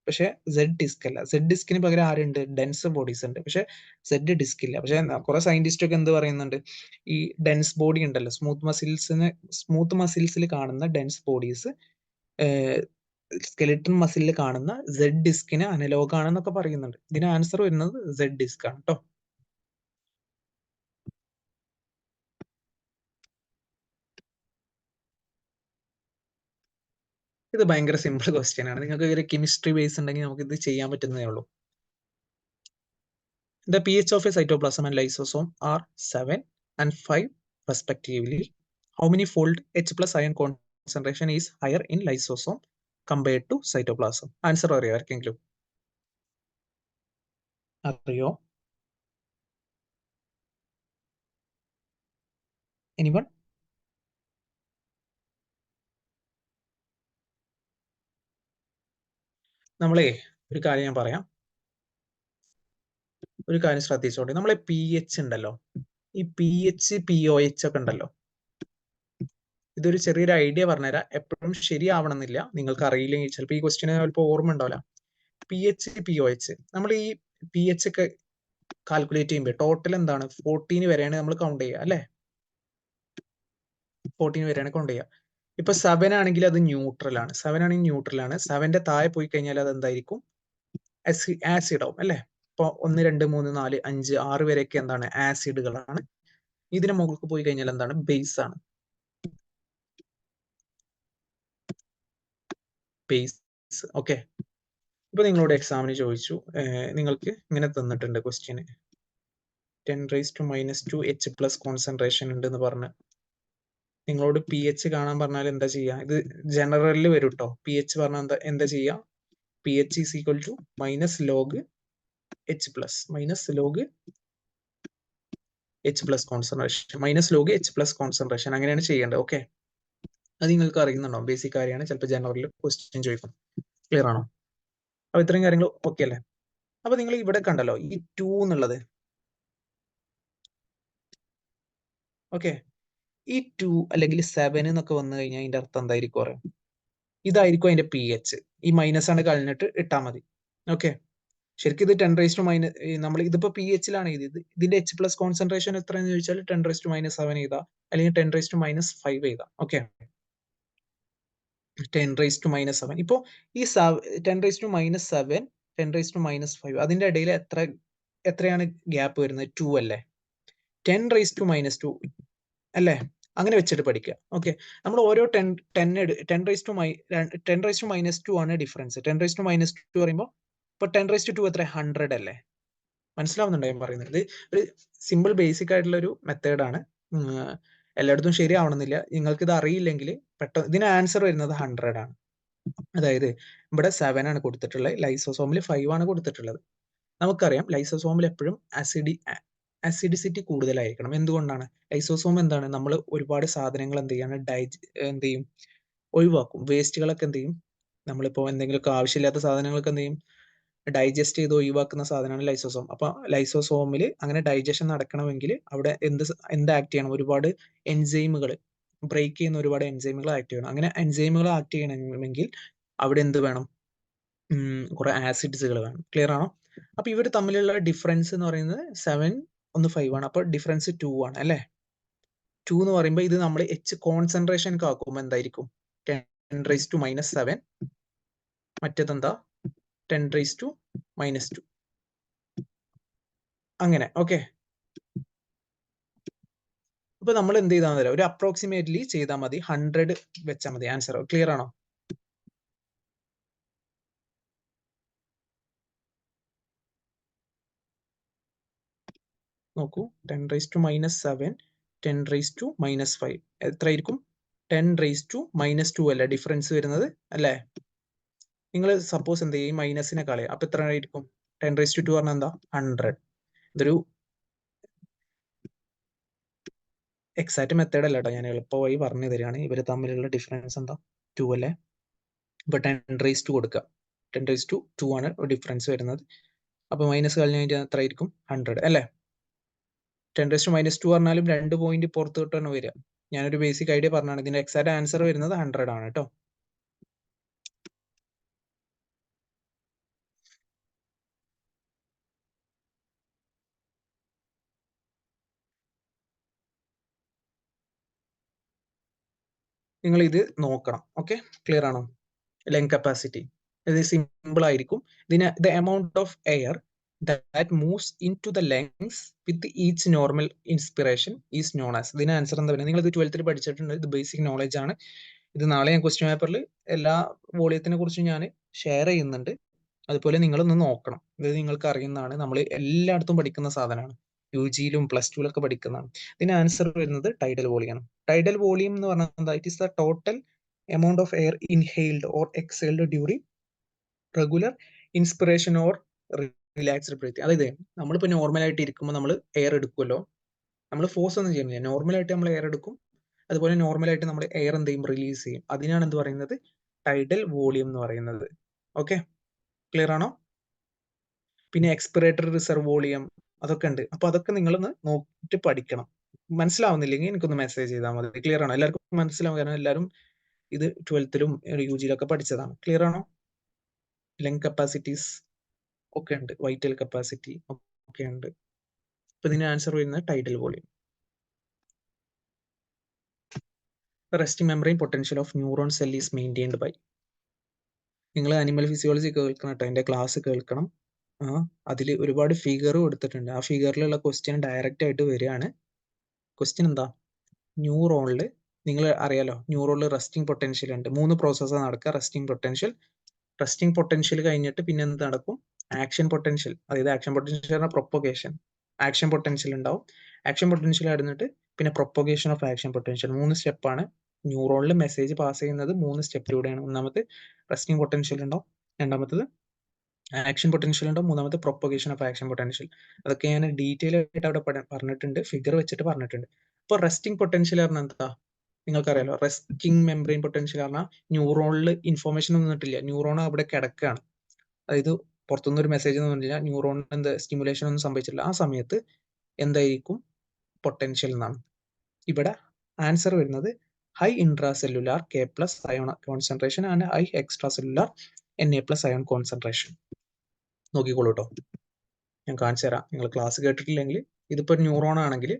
പക്ഷെ സെഡ് ഡിസ്ക് അല്ല. സെഡ് ഡിസ്കിന് പകരം ആരുണ്ട്? ഡെൻസ് ബോഡീസ് ഉണ്ട്, പക്ഷെ സെഡ് ഡിസ്ക് ഇല്ല. പക്ഷെ കുറെ സയന്റിസ്റ്റ് ഒക്കെ എന്ത് പറയുന്നുണ്ട്? ഈ ഡെൻസ് ബോഡി ഉണ്ടല്ലോ, സ്മൂത്ത് മസിൽസിൽ കാണുന്ന ഡെൻസ് ബോഡീസ് സ്കെലിറ്റൽ മസിലിൽ കാണുന്ന സെഡ് ഡിസ്കിന് അനലോഗ് ആണെന്നൊക്കെ പറയുന്നുണ്ട്. ഇതിന് ആൻസർ വരുന്നത് സെഡ് ഡിസ്ക് ആണ് കേട്ടോ. ഇത് ഭയങ്കര സിമ്പിൾ ക്വസ്റ്റ്യൻ ആണ്. നിങ്ങൾക്ക് ഒരു കെമിസ്ട്രി ബേസ് ഉണ്ടെങ്കിൽ നമുക്ക് ഇത് ചെയ്യാൻ പറ്റുന്നതേ ഉള്ളൂ. The pH of a cytoplasm and lysosome are 7 and 5 respectively. How many fold H plus ion concentration is higher in lysosome compared to cytoplasm? Answer അറിയോ ആർക്കെങ്കിലും? അറിയോ? Anyone? നമ്മളെ ഒരു കാര്യം ഞാൻ പറയാം, ഒരു കാര്യം ശ്രദ്ധിച്ചോട്ടെ. നമ്മളെ പി എച്ച് ഉണ്ടല്ലോ, ഈ പി എച്ച് POH ഒക്കെ ഉണ്ടല്ലോ, ഇതൊരു ചെറിയൊരു ഐഡിയ പറഞ്ഞുതരാം. എപ്പോഴും ശരിയാവണമെന്നില്ല, നിങ്ങൾക്ക് അറിയില്ലെങ്കിൽ ചിലപ്പോൾ ഈ ക്വസ്റ്റിന് ചിലപ്പോൾ ഓർമ്മ ഉണ്ടാവില്ല. PH POH, നമ്മൾ ഈ PH ഒക്കെ കാൽക്കുലേറ്റ് ചെയ്യുമ്പോൾ ടോട്ടൽ എന്താണ്? 14 വരെയാണ് നമ്മൾ കൗണ്ട് ചെയ്യുക അല്ലെ? 14 വരെയാണ് കൗണ്ട് ചെയ്യുക. ഇപ്പൊ 7 ആണെങ്കിൽ അത് ന്യൂട്രൽ ആണ്. 7 ആണെങ്കിൽ ന്യൂട്രൽ ആണ്. 7ന്റെ താഴെ പോയി കഴിഞ്ഞാൽ അത് എന്തായിരിക്കും? ആസിഡ് ആവും അല്ലെ? ഇപ്പൊ 1 2 3 4 5 6 വരെയൊക്കെ എന്താണ്? ആസിഡുകളാണ്. ഇതിന് മുകളിൽ പോയി കഴിഞ്ഞാൽ എന്താണ്? ബേസ് ആണ്. ബേസ്. ഓക്കെ. ഇപ്പൊ നിങ്ങളോട് എക്സാമിന് ചോദിച്ചു, നിങ്ങൾക്ക് ഇങ്ങനെ തന്നിട്ടുണ്ട് ക്വസ്റ്റ്യന്, 10⁻²2 H പ്ലസ് കോൺസെൻട്രേഷൻ ഉണ്ട് എന്ന് പറഞ്ഞ് നിങ്ങളോട് PH കാണാൻ പറഞ്ഞാൽ എന്താ ചെയ്യുക? ഇത് ജനറലിൽ വരും കേട്ടോ. PH പറഞ്ഞാൽ എന്താ ചെയ്യുക? PH is equal to minus log H plus, minus log H plus concentration, minus log H plus concentration, അങ്ങനെയാണ് ചെയ്യേണ്ടത്. ഓക്കെ, അത് നിങ്ങൾക്ക് അറിയുന്നുണ്ടോ? ബേസിക് കാര്യമാണ്, ചിലപ്പോൾ ജനറലിൽ ക്വസ്റ്റ്യൻ ചോദിക്കും. ക്ലിയർ ആണോ? അപ്പൊ ഇത്രയും കാര്യങ്ങൾ ഓക്കെ അല്ലേ? അപ്പൊ നിങ്ങൾ ഇവിടെ കണ്ടല്ലോ ഈ 2 എന്നുള്ളത്. ഓക്കെ, ഈ 2 അല്ലെങ്കിൽ 7 എന്നൊക്കെ വന്നു കഴിഞ്ഞാൽ അതിന്റെ അർത്ഥം എന്തായിരിക്കും പറയാം? ഇതായിരിക്കും അതിന്റെ PH. ഈ മൈനസ് ആണ് കളഞ്ഞിട്ട് ഇട്ടാൽ മതി. ഓക്കെ, ശരിക്കും ഇത് 10⁻⁻, നമ്മൾ ഇതിപ്പോ PH-ലാണ് എഴുതിയത്. ഇതിന്റെ H പ്ലസ് കോൺസെൻട്രേഷൻ എത്രയെന്ന് ചോദിച്ചാൽ 10⁻⁻7 എഴുതാം, അല്ലെങ്കിൽ 10⁻⁵ എഴുതാം. ഓക്കെ, 10⁻⁻7. ഇപ്പോ ഈ 10⁻⁻7 10⁻⁻5 അതിന്റെ ഇടയിൽ എത്രയാണ് ഗ്യാപ്പ് വരുന്നത്? 2 അല്ലേ? 10⁻⁻2 അല്ലേ? അങ്ങനെ വെച്ചിട്ട് പഠിക്കുക. ഓക്കെ, നമ്മൾ ഓരോ 10⁻⁻2 ആണ് ഡിഫറൻസ്. 10⁻⁻2 പറയുമ്പോൾ ഇപ്പൊ 10⁻2 എത്ര? 100 അല്ലേ? മനസ്സിലാവുന്നുണ്ടോ ഞാൻ പറയുന്നത്? ഇത് ഒരു സിമ്പിൾ ബേസിക് ആയിട്ടുള്ള ഒരു മെത്തേഡാണ്. എല്ലായിടത്തും ശരിയാവണമെന്നില്ല. നിങ്ങൾക്ക് ഇത് അറിയില്ലെങ്കിൽ പെട്ടെന്ന് ഇതിന് ആൻസർ വരുന്നത് 100 ആണ്. അതായത് ഇവിടെ 7 ആണ് കൊടുത്തിട്ടുള്ളത്, ലൈസോസോമിൽ 5 ആണ് കൊടുത്തിട്ടുള്ളത്. നമുക്കറിയാം ലൈസോസോമിൽ എപ്പോഴും അസിഡിസിറ്റി കൂടുതലായിരിക്കണം. എന്തുകൊണ്ടാണ്? ലൈസോസോം എന്താണ്? നമ്മൾ ഒരുപാട് സാധനങ്ങൾ എന്ത് ചെയ്യും? ഒഴിവാക്കും. വേസ്റ്റുകളൊക്കെ എന്ത് ചെയ്യും? നമ്മളിപ്പോ എന്തെങ്കിലുമൊക്കെ ആവശ്യമില്ലാത്ത സാധനങ്ങളൊക്കെ എന്ത് ചെയ്യും? ഡൈജസ്റ്റ് ചെയ്ത് ഒഴിവാക്കുന്ന സാധനമാണ് ലൈസോസോം. അപ്പൊ ലൈസോസോമിൽ അങ്ങനെ ഡൈജഷൻ നടക്കണമെങ്കിൽ അവിടെ എന്ത് ആക്ട് ചെയ്യണം? ഒരുപാട് എൻസൈമുകൾ, ബ്രേക്ക് ചെയ്യുന്ന ഒരുപാട് എൻസൈമുകൾ ആക്ട് ചെയ്യണം. അങ്ങനെ എൻസൈമുകൾ ആക്ട് ചെയ്യണമെങ്കിൽ അവിടെ എന്ത് വേണം? കുറെ ആസിഡ്സുകൾ വേണം. ക്ലിയർ ആണോ? അപ്പൊ ഇവർ തമ്മിലുള്ള ഡിഫറൻസ് എന്ന് പറയുന്നത് 7 ഒന്ന് 5 ആണ്. അപ്പൊ ഡിഫറൻസ് 2 ആണ് അല്ലെ? 2 എന്ന് പറയുമ്പോൾ ഇത് നമ്മൾ H കോൺസെൻട്രേഷൻ ആക്കുമ്പോൾ എന്തായിരിക്കും? 10⁻⁻7, മറ്റേതെന്താ? 10⁻⁻2 അങ്ങനെ. ഓക്കെ, അപ്പൊ നമ്മൾ എന്ത് ചെയ്താൽ മതി? ഒരു അപ്രോക്സിമേറ്റ്ലി ചെയ്താൽ മതി. 100 വെച്ചാൽ മതി ആൻസർ. ക്ലിയർ ആണോ? നോക്കൂ, 10⁻⁻7 10⁻⁻5 എത്രയായിരിക്കും? 10⁻⁻2 അല്ലേ ഡിഫറൻസ് വരുന്നത് അല്ലേ? നിങ്ങൾ സപ്പോസ് എന്ത് ചെയ്യും? മൈനസിനെ കളയാം. അപ്പൊ എത്ര ആയിരിക്കും? 10⁻2 പറഞ്ഞാൽ എന്താ? 100. ഇതൊരു എക്സാക്ട് മെത്തേഡ് അല്ല കേട്ടോ, ഞാൻ എളുപ്പമായി പറഞ്ഞു തരികയാണ്. ഇവർ തമ്മിലുള്ള ഡിഫറൻസ് എന്താ? 2 അല്ലേ? ഇപ്പൊ 10⁻2 കൊടുക്കുക. 10⁻2 ആണ് ഡിഫറൻസ് വരുന്നത്. അപ്പൊ മൈനസ് കഴിഞ്ഞ് കഴിഞ്ഞാൽ എത്ര ആയിരിക്കും? 100 അല്ലേ? 10⁻² പറഞ്ഞാലും 2 പോയിന്റ് പുറത്ത് കിട്ടാണ് വരിക. ഞാനൊരു ബേസിക് ഐഡിയ പറഞ്ഞാണ്. ഇതിന്റെ എക്സാക്ട് ആൻസർ വരുന്നത് 100 ആണ് കേട്ടോ. നിങ്ങൾ ഇത് നോക്കണം. ഓക്കെ, ക്ലിയർ ആണോ? ലെങ് കപ്പാസിറ്റി ഇത് സിമ്പിൾ ആയിരിക്കും. ഇതിന് the amount of air that moves in to the lungs with each normal inspiration is known as. ഇതിന് ആൻസർ എന്താ പറയുക? നിങ്ങൾ ഇത് 12th പഠിച്ചിട്ടുണ്ട്. ഇത് ബേസിക് നോളജ് ആണ്. ഇത് നാളെ ഞാൻ ക്വസ്റ്റ്യൻ പേപ്പറിൽ എല്ലാ വോളിയത്തിനെ കുറിച്ചും ഞാൻ ഷെയർ ചെയ്യുന്നുണ്ട്. അതുപോലെ നിങ്ങളൊന്ന് നോക്കണം. ഇത് നിങ്ങൾക്ക് അറിയുന്നതാണ്. നമ്മൾ എല്ലായിടത്തും പഠിക്കുന്ന സാധനമാണ്. UG-യിലും +2-ലൊക്കെ പഠിക്കുന്നതാണ്. ഇതിന് ആൻസർ വരുന്നത് ടൈഡൽ വോളിയം ആണ്. ടൈഡൽ വോളിയം എന്ന് പറഞ്ഞാൽ it is the total amount of air inhaled or exhaled during regular inspiration or relaxed breathing. അതായത് നമ്മളിപ്പോൾ നോർമൽ ആയിട്ട് ഇരിക്കുമ്പോൾ നമ്മൾ എയർ എടുക്കുമല്ലോ, നമ്മൾ ഫോഴ്സ് ഒന്നും ചെയ്യുന്നില്ല. നോർമലായിട്ട് നമ്മൾ എയർ എടുക്കും, അതുപോലെ നോർമലായിട്ട് നമ്മൾ എയർ എന്ത് ചെയ്യും? റിലീസ് ചെയ്യും. അതിനാണ് എന്ത് പറയുന്നത്? ടൈഡൽ വോളിയം എന്ന് പറയുന്നത്. ഓക്കെ, ക്ലിയർ ആണോ? പിന്നെ എക്സ്പിറേറ്ററി റിസർവ് വോളിയം അതൊക്കെ ഉണ്ട്. അപ്പൊ അതൊക്കെ നിങ്ങളൊന്ന് നോക്കിയിട്ട് പഠിക്കണം. മനസ്സിലാവുന്നില്ലെങ്കിൽ എനിക്കൊന്ന് മെസ്സേജ് ചെയ്താൽ മതി. ക്ലിയർ ആണോ? എല്ലാവർക്കും മനസ്സിലാവും, കാരണം എല്ലാവരും ഇത് 12th-ലും UG-യിലൊക്കെ പഠിച്ചതാണ്. ക്ലിയർ ആണോ? ലങ് കപ്പാസിറ്റീസ് ഒക്കെ ഉണ്ട്, വൈറ്റൽ കപ്പാസിറ്റി ഒക്കെ ഉണ്ട്. അപ്പൊ ഇതിന് ആൻസർ വരുന്നത് tidal volume. Resting membrane potential of neuron cell is maintained by. നിങ്ങൾ അനിമൽ ഫിസിയോളജി കേൾക്കണം കേട്ടോ, എൻ്റെ ക്ലാസ് കേൾക്കണം. അതിൽ ഒരുപാട് ഫിഗർ കൊടുത്തിട്ടുണ്ട്. ആ ഫിഗറിലുള്ള ക്വസ്റ്റ്യൻ ഡയറക്റ്റ് ആയിട്ട് വരികയാണ്. ക്വസ്റ്റ്യൻ എന്താ? ന്യൂറോണിൽ നിങ്ങൾ അറിയാലോ, ന്യൂറോണിൽ റെസ്റ്റിംഗ് പൊട്ടൻഷ്യൽ ഉണ്ട്. 3 പ്രോസസ്സാണ് നടക്കുക. റെസ്റ്റിംഗ് പൊട്ടൻഷ്യൽ കഴിഞ്ഞിട്ട് പിന്നെ എന്ത് നടക്കും? Action potential. അതായത് ആക്ഷൻ പൊട്ടൻഷ്യൽ പറഞ്ഞാൽ പ്രൊപ്പഗേഷൻ. ആക്ഷൻ പൊട്ടൻഷ്യൽ ഉണ്ടാവും. ആക്ഷൻ പൊട്ടൻഷ്യൽ ആയിരുന്നിട്ട് പിന്നെ പ്രൊപ്പഗേഷൻ ഓഫ് ആക്ഷൻ പൊട്ടൻഷ്യൽ. 3 സ്റ്റെപ്പാണ്. ന്യൂറോണിൽ മെസ്സേജ് പാസ് ചെയ്യുന്നത് 3 സ്റ്റെപ്പിലൂടെയാണ്. ഒന്നാമത് റെസ്റ്റിംഗ് പൊട്ടൻഷ്യൽ ഉണ്ടാവും, രണ്ടാമത്തത് ആക്ഷൻ പൊട്ടൻഷ്യൽ ഉണ്ടാവും, മൂന്നാമത്തെ പ്രൊപ്പഗേഷൻ ഓഫ് ആക്ഷൻ പൊട്ടൻഷ്യൽ. അതൊക്കെ ഞാൻ ഡീറ്റെയിൽ ആയിട്ട് അവിടെ പറഞ്ഞിട്ടുണ്ട്, ഫിഗർ വെച്ചിട്ട് പറഞ്ഞിട്ടുണ്ട്. അപ്പോൾ റെസ്റ്റിംഗ് പൊട്ടൻഷ്യൽ പറഞ്ഞാൽ എന്താ? നിങ്ങൾക്കറിയാലോ, റെസ്റ്റിംഗ് മെംബ്രെയിൻ പൊട്ടൻഷ്യൽ പറഞ്ഞാൽ ന്യൂറോണിൽ ഇൻഫോർമേഷൻ ഒന്നും വന്നിട്ടില്ല, ന്യൂറോൺ അവിടെ കിടക്കുകയാണ്. അതായത് പുറത്തുനിന്ന് ഒരു മെസ്സേജ് ഒന്നും വന്നില്ല, ന്യൂറോണിന് എന്ത് സ്റ്റിമുലേഷൻ ഒന്നും സംഭവിച്ചില്ല. ആ സമയത്ത് എന്തായിരിക്കും? പൊട്ടൻഷ്യൽ എന്നാണ്. ഇവിടെ ആൻസർ വരുന്നത് high intracellular K+ ion concentration and high extra cellular Na+ ion concentration. നോക്കിക്കോളൂ കേട്ടോ, ഞാൻ കാണിച്ചു തരാം. നിങ്ങൾ ക്ലാസ് കേട്ടിട്ടില്ലെങ്കിൽ, ഇതിപ്പോ ന്യൂറോൺ ആണെങ്കിൽ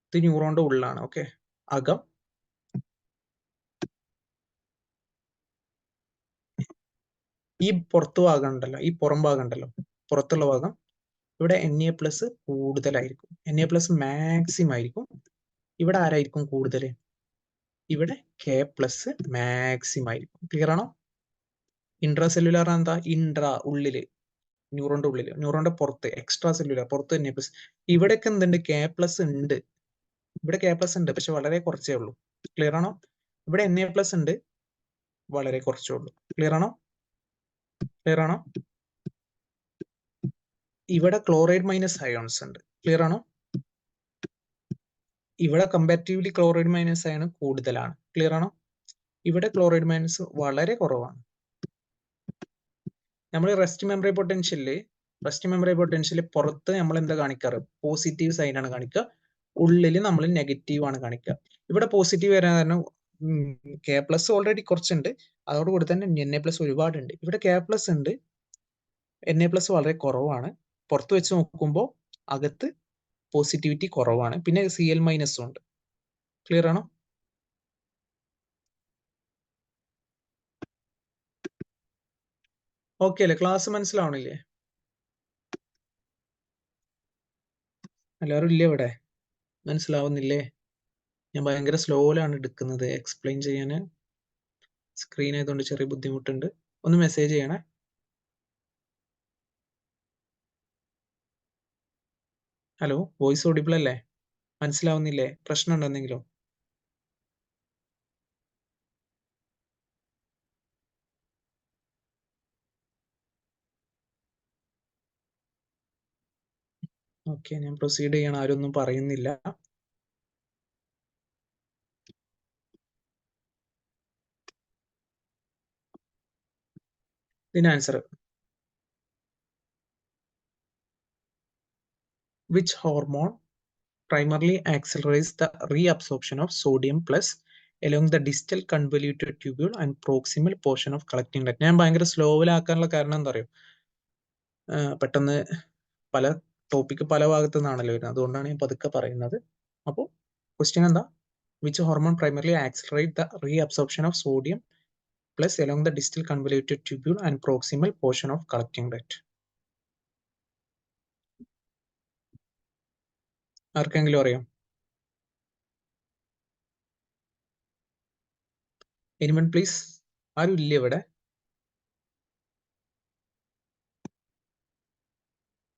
ഇത് ന്യൂറോണിന്റെ ഉള്ളിലാണ്. ഓക്കെ, അകം ഈ പുറത്തു ഭാഗം ഉണ്ടല്ലോ, ഈ പുറം ഭാഗം ഉണ്ടല്ലോ, പുറത്തുള്ള ഭാഗം, ഇവിടെ Na+ കൂടുതലായിരിക്കും. Na+ മാക്സിമം ആയിരിക്കും. ഇവിടെ ആരായിരിക്കും കൂടുതൽ? ഇവിടെ K+ മാക്സിമം ആയിരിക്കും. ക്ലിയർ ആണോ? ഇൻട്രാസെല്ലുലാർ എന്താ? ഉള്ളില്, ന്യൂറോണിന്റെ ഉള്ളില്, ന്യൂറോണിന്റെ പുറത്ത് എക്സ്ട്രാ സെല്ലുലാർ, പുറത്ത് Na+. ഇവിടെയൊക്കെ എന്തുണ്ട്? K+ ഉണ്ട്. ഇവിടെ K+ ഉണ്ട്, പക്ഷെ വളരെ കുറച്ചേ ഉള്ളൂ. ക്ലിയർ ആണോ? ഇവിടെ Na+ ഉണ്ട്, വളരെ കുറച്ചേ ഉള്ളൂ. ക്ലിയർ ആണോ? ഇവിടെ ക്ലോറൈഡ് മൈനസ് അയോൺസ് ഉണ്ട്. ക്ലിയർ ആണോ? ഇവിടെ കമ്പാരിറ്റീവ്ലി ക്ലോറൈഡ് മൈനസ് അയൺ കൂടുതലാണ്. ക്ലിയർ ആണോ? ഇവിടെ ക്ലോറൈഡ് മൈനസ് വളരെ കുറവാണ്. നമ്മൾ റെസ്റ്റ് മെമ്പറി പൊട്ടൻഷ്യല് പുറത്ത് നമ്മൾ എന്താ കാണിക്കാറ്? പോസിറ്റീവ് സൈൻ ആണ് കാണിക്കുക, ഉള്ളിൽ നമ്മൾ നെഗറ്റീവ് ആണ് കാണിക്കുക. ഇവിടെ പോസിറ്റീവ് വരാൻ കാരണം K+ ഓൾറെഡി കുറച്ചുണ്ട്, അതോടുകൂടി തന്നെ Na+ ഒരുപാടുണ്ട്. ഇവിടെ K+ ഉണ്ട്, Na+ വളരെ കുറവാണ്. പുറത്ത് വെച്ച് നോക്കുമ്പോൾ അകത്ത് പോസിറ്റിവിറ്റി കുറവാണ്. പിന്നെ Cl- ഉണ്ട്. ക്ലിയർ ആണോ? ഓക്കെ അല്ലേ? ക്ലാസ് മനസ്സിലാവണില്ലേ? എല്ലാവരും ഇല്ലേ ഇവിടെ? മനസ്സിലാവുന്നില്ലേ? ഞാൻ ഭയങ്കര സ്ലോയിലാണ് എടുക്കുന്നത്, എക്സ്പ്ലെയിൻ ചെയ്യാൻ സ്ക്രീൻ ആയതുകൊണ്ട് ചെറിയ ബുദ്ധിമുട്ടുണ്ട്. ഒന്ന് മെസ്സേജ് ചെയ്യണേ. ഹലോ, വോയിസ് ഓഡിബിൾ അല്ലേ? മനസ്സിലാവുന്നില്ലേ? പ്രശ്നമുണ്ടോ എന്തെങ്കിലും? ഓക്കെ, ഞാൻ പ്രൊസീഡ് ചെയ്യണം. ആരും ഒന്നും പറയുന്നില്ല. ഇതിന് answer which hormone primarily accelerates the reabsorption of sodium plus along the distal convoluted tubule and proximal portion of collecting duct. ഞാൻ ഭയങ്കര സ്ലോവിലാക്കാനുള്ള കാരണം എന്താ അറിയോ, പെട്ടെന്ന് പല ടോപ്പിക്ക് പല ഭാഗത്തു നിന്നാണല്ലോ വരുന്നത്, അതുകൊണ്ടാണ് ഞാൻ പതുക്കെ പറയുന്നത്. അപ്പോൾ ക്വസ്റ്റ്യൻ എന്താ, which hormone primarily accelerate the reabsorption of sodium plus along the distal convoluted tubule and proximal portion of collecting duct. ആർക്കെങ്കിലും അറിയാം? Anyone please? ആരും ഇല്ല ഇവിടെ?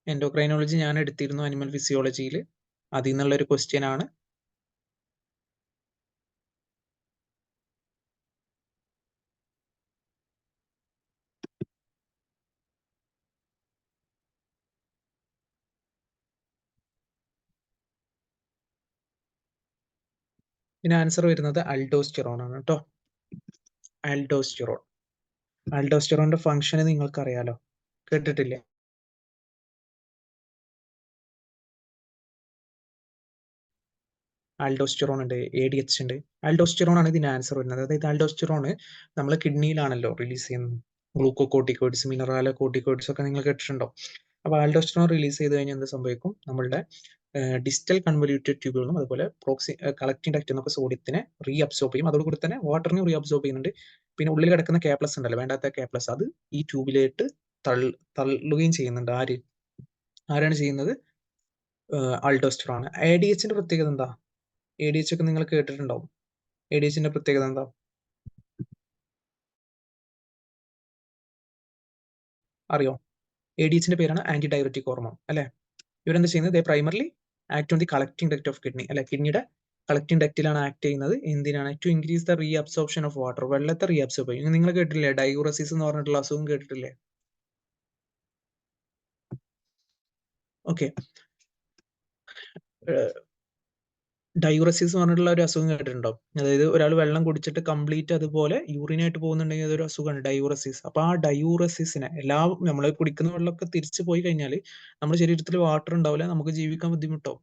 എൻഡോക്രൈനോളജി ഞാൻ എടുത്തിരുന്നു അനിമൽ ഫിസിയോളജിയിൽ, അതിൽ നിന്നുള്ള ഒരു ക്വസ്റ്റ്യൻ ആണ്. ഇതിന് ആൻസർ വരുന്നത് അൽഡോസ്റ്റിറോൺ ആണ് കേട്ടോ. ആൽഡോസ്റ്റിറോൺ. ആൽഡോസ്റ്റിറോണിന്റെ ഫംഗ്ഷൻ നിങ്ങൾക്ക് അറിയാലോ, കേട്ടിട്ടില്ലേ? ആൽഡോസ്റ്റിറോൺ ഉണ്ട്, ADH ഉണ്ട്. ആൽഡോസ്റ്റിറോൺ ആണ് ഇതിന് ആൻസർ വരുന്നത്. അതായത് ആൽഡോസ്റ്റിറോൺ നമ്മളെ കിഡ്നിയിലാണല്ലോ റിലീസ് ചെയ്യുന്നത്. ഗ്ലൂക്കോകോർട്ടിക്കോയിഡ്സ്, മിനറാലോ കോർട്ടിക്കോയിഡ്സ് ഒക്കെ നിങ്ങൾ കേട്ടിട്ടുണ്ടോ? അപ്പോൾ ആൽഡോസ്റ്റിറോൺ റിലീസ് ചെയ്ത് കഴിഞ്ഞാൽ എന്ത് സംഭവിക്കും? നമ്മളുടെ ഡിസ്റ്റൽ കൺവല്യൂട്ടഡ് ട്യൂബുകളും അതുപോലെ കളക്റ്റിംഗ് ഡക്റ്റ് എന്നൊക്കെ സോഡിയത്തിനെ റീഅബ്സോർബ് ചെയ്യും. അതോടുകൂടി തന്നെ വാട്ടറിനെ റീഅബ്സോർബ് ചെയ്യുന്നുണ്ട്. പിന്നെ ഉള്ളിൽ കിടക്കുന്ന കേപ്ലസ് ഉണ്ടല്ലോ, വേണ്ടാത്ത കേപ്ലസ്, അത് ഈ ട്യൂബിലേക്ക് തള്ളുകയും ചെയ്യുന്നുണ്ട്. ആരാണ് ചെയ്യുന്നത്? ആൽഡോസ്റ്റിറോൺ. ADHന്റെ പ്രത്യേകത എന്താ? ADH ഒക്കെ നിങ്ങൾ കേട്ടിട്ടുണ്ടാവും. ADHന്റെ പ്രത്യേകത എന്താ അറിയോ? ADHന്റെ പേരാണ് ആന്റി ഡയററ്റിക് ഹോർമോൺ അല്ലെ. ഇവരെന്താ ചെയ്യുന്നത്? Primarily act on the collecting duct of kidney അല്ലെ. കിഡ്നിയുടെ കളക്ടിംഗ് ഡക്റ്റിലാണ് ആക്ട് ചെയ്യുന്നത്. എന്തിനാണ്? To increase the reabsorption of water. വെള്ളത്തെ റീഅബ്സോർബ് ചെയ്യും. നിങ്ങൾ കേട്ടിട്ടില്ലേ ഡയൂറസിസ് എന്ന് പറഞ്ഞിട്ടുള്ള അസുഖം കേട്ടിട്ടില്ലേ? ഓക്കെ, ഡയൂറസിസ് എന്ന് പറഞ്ഞിട്ടുള്ള ഒരു അസുഖം കേട്ടിട്ടുണ്ടോ? അതായത് ഒരാൾ വെള്ളം കുടിച്ചിട്ട് കംപ്ലീറ്റ് അതുപോലെ യൂറിനായിട്ട് പോകുന്നുണ്ടെങ്കിൽ അതൊരു അസുഖമാണ് ഡയൂറസിസ്. അപ്പൊ ആ ഡയൂറസിസിനെ നമ്മൾ കുടിക്കുന്ന വെള്ളമൊക്കെ തിരിച്ചു പോയി കഴിഞ്ഞാൽ നമ്മുടെ ശരീരത്തിൽ വാട്ടർ ഉണ്ടാവില്ല, നമുക്ക് ജീവിക്കാൻ ബുദ്ധിമുട്ടാവും.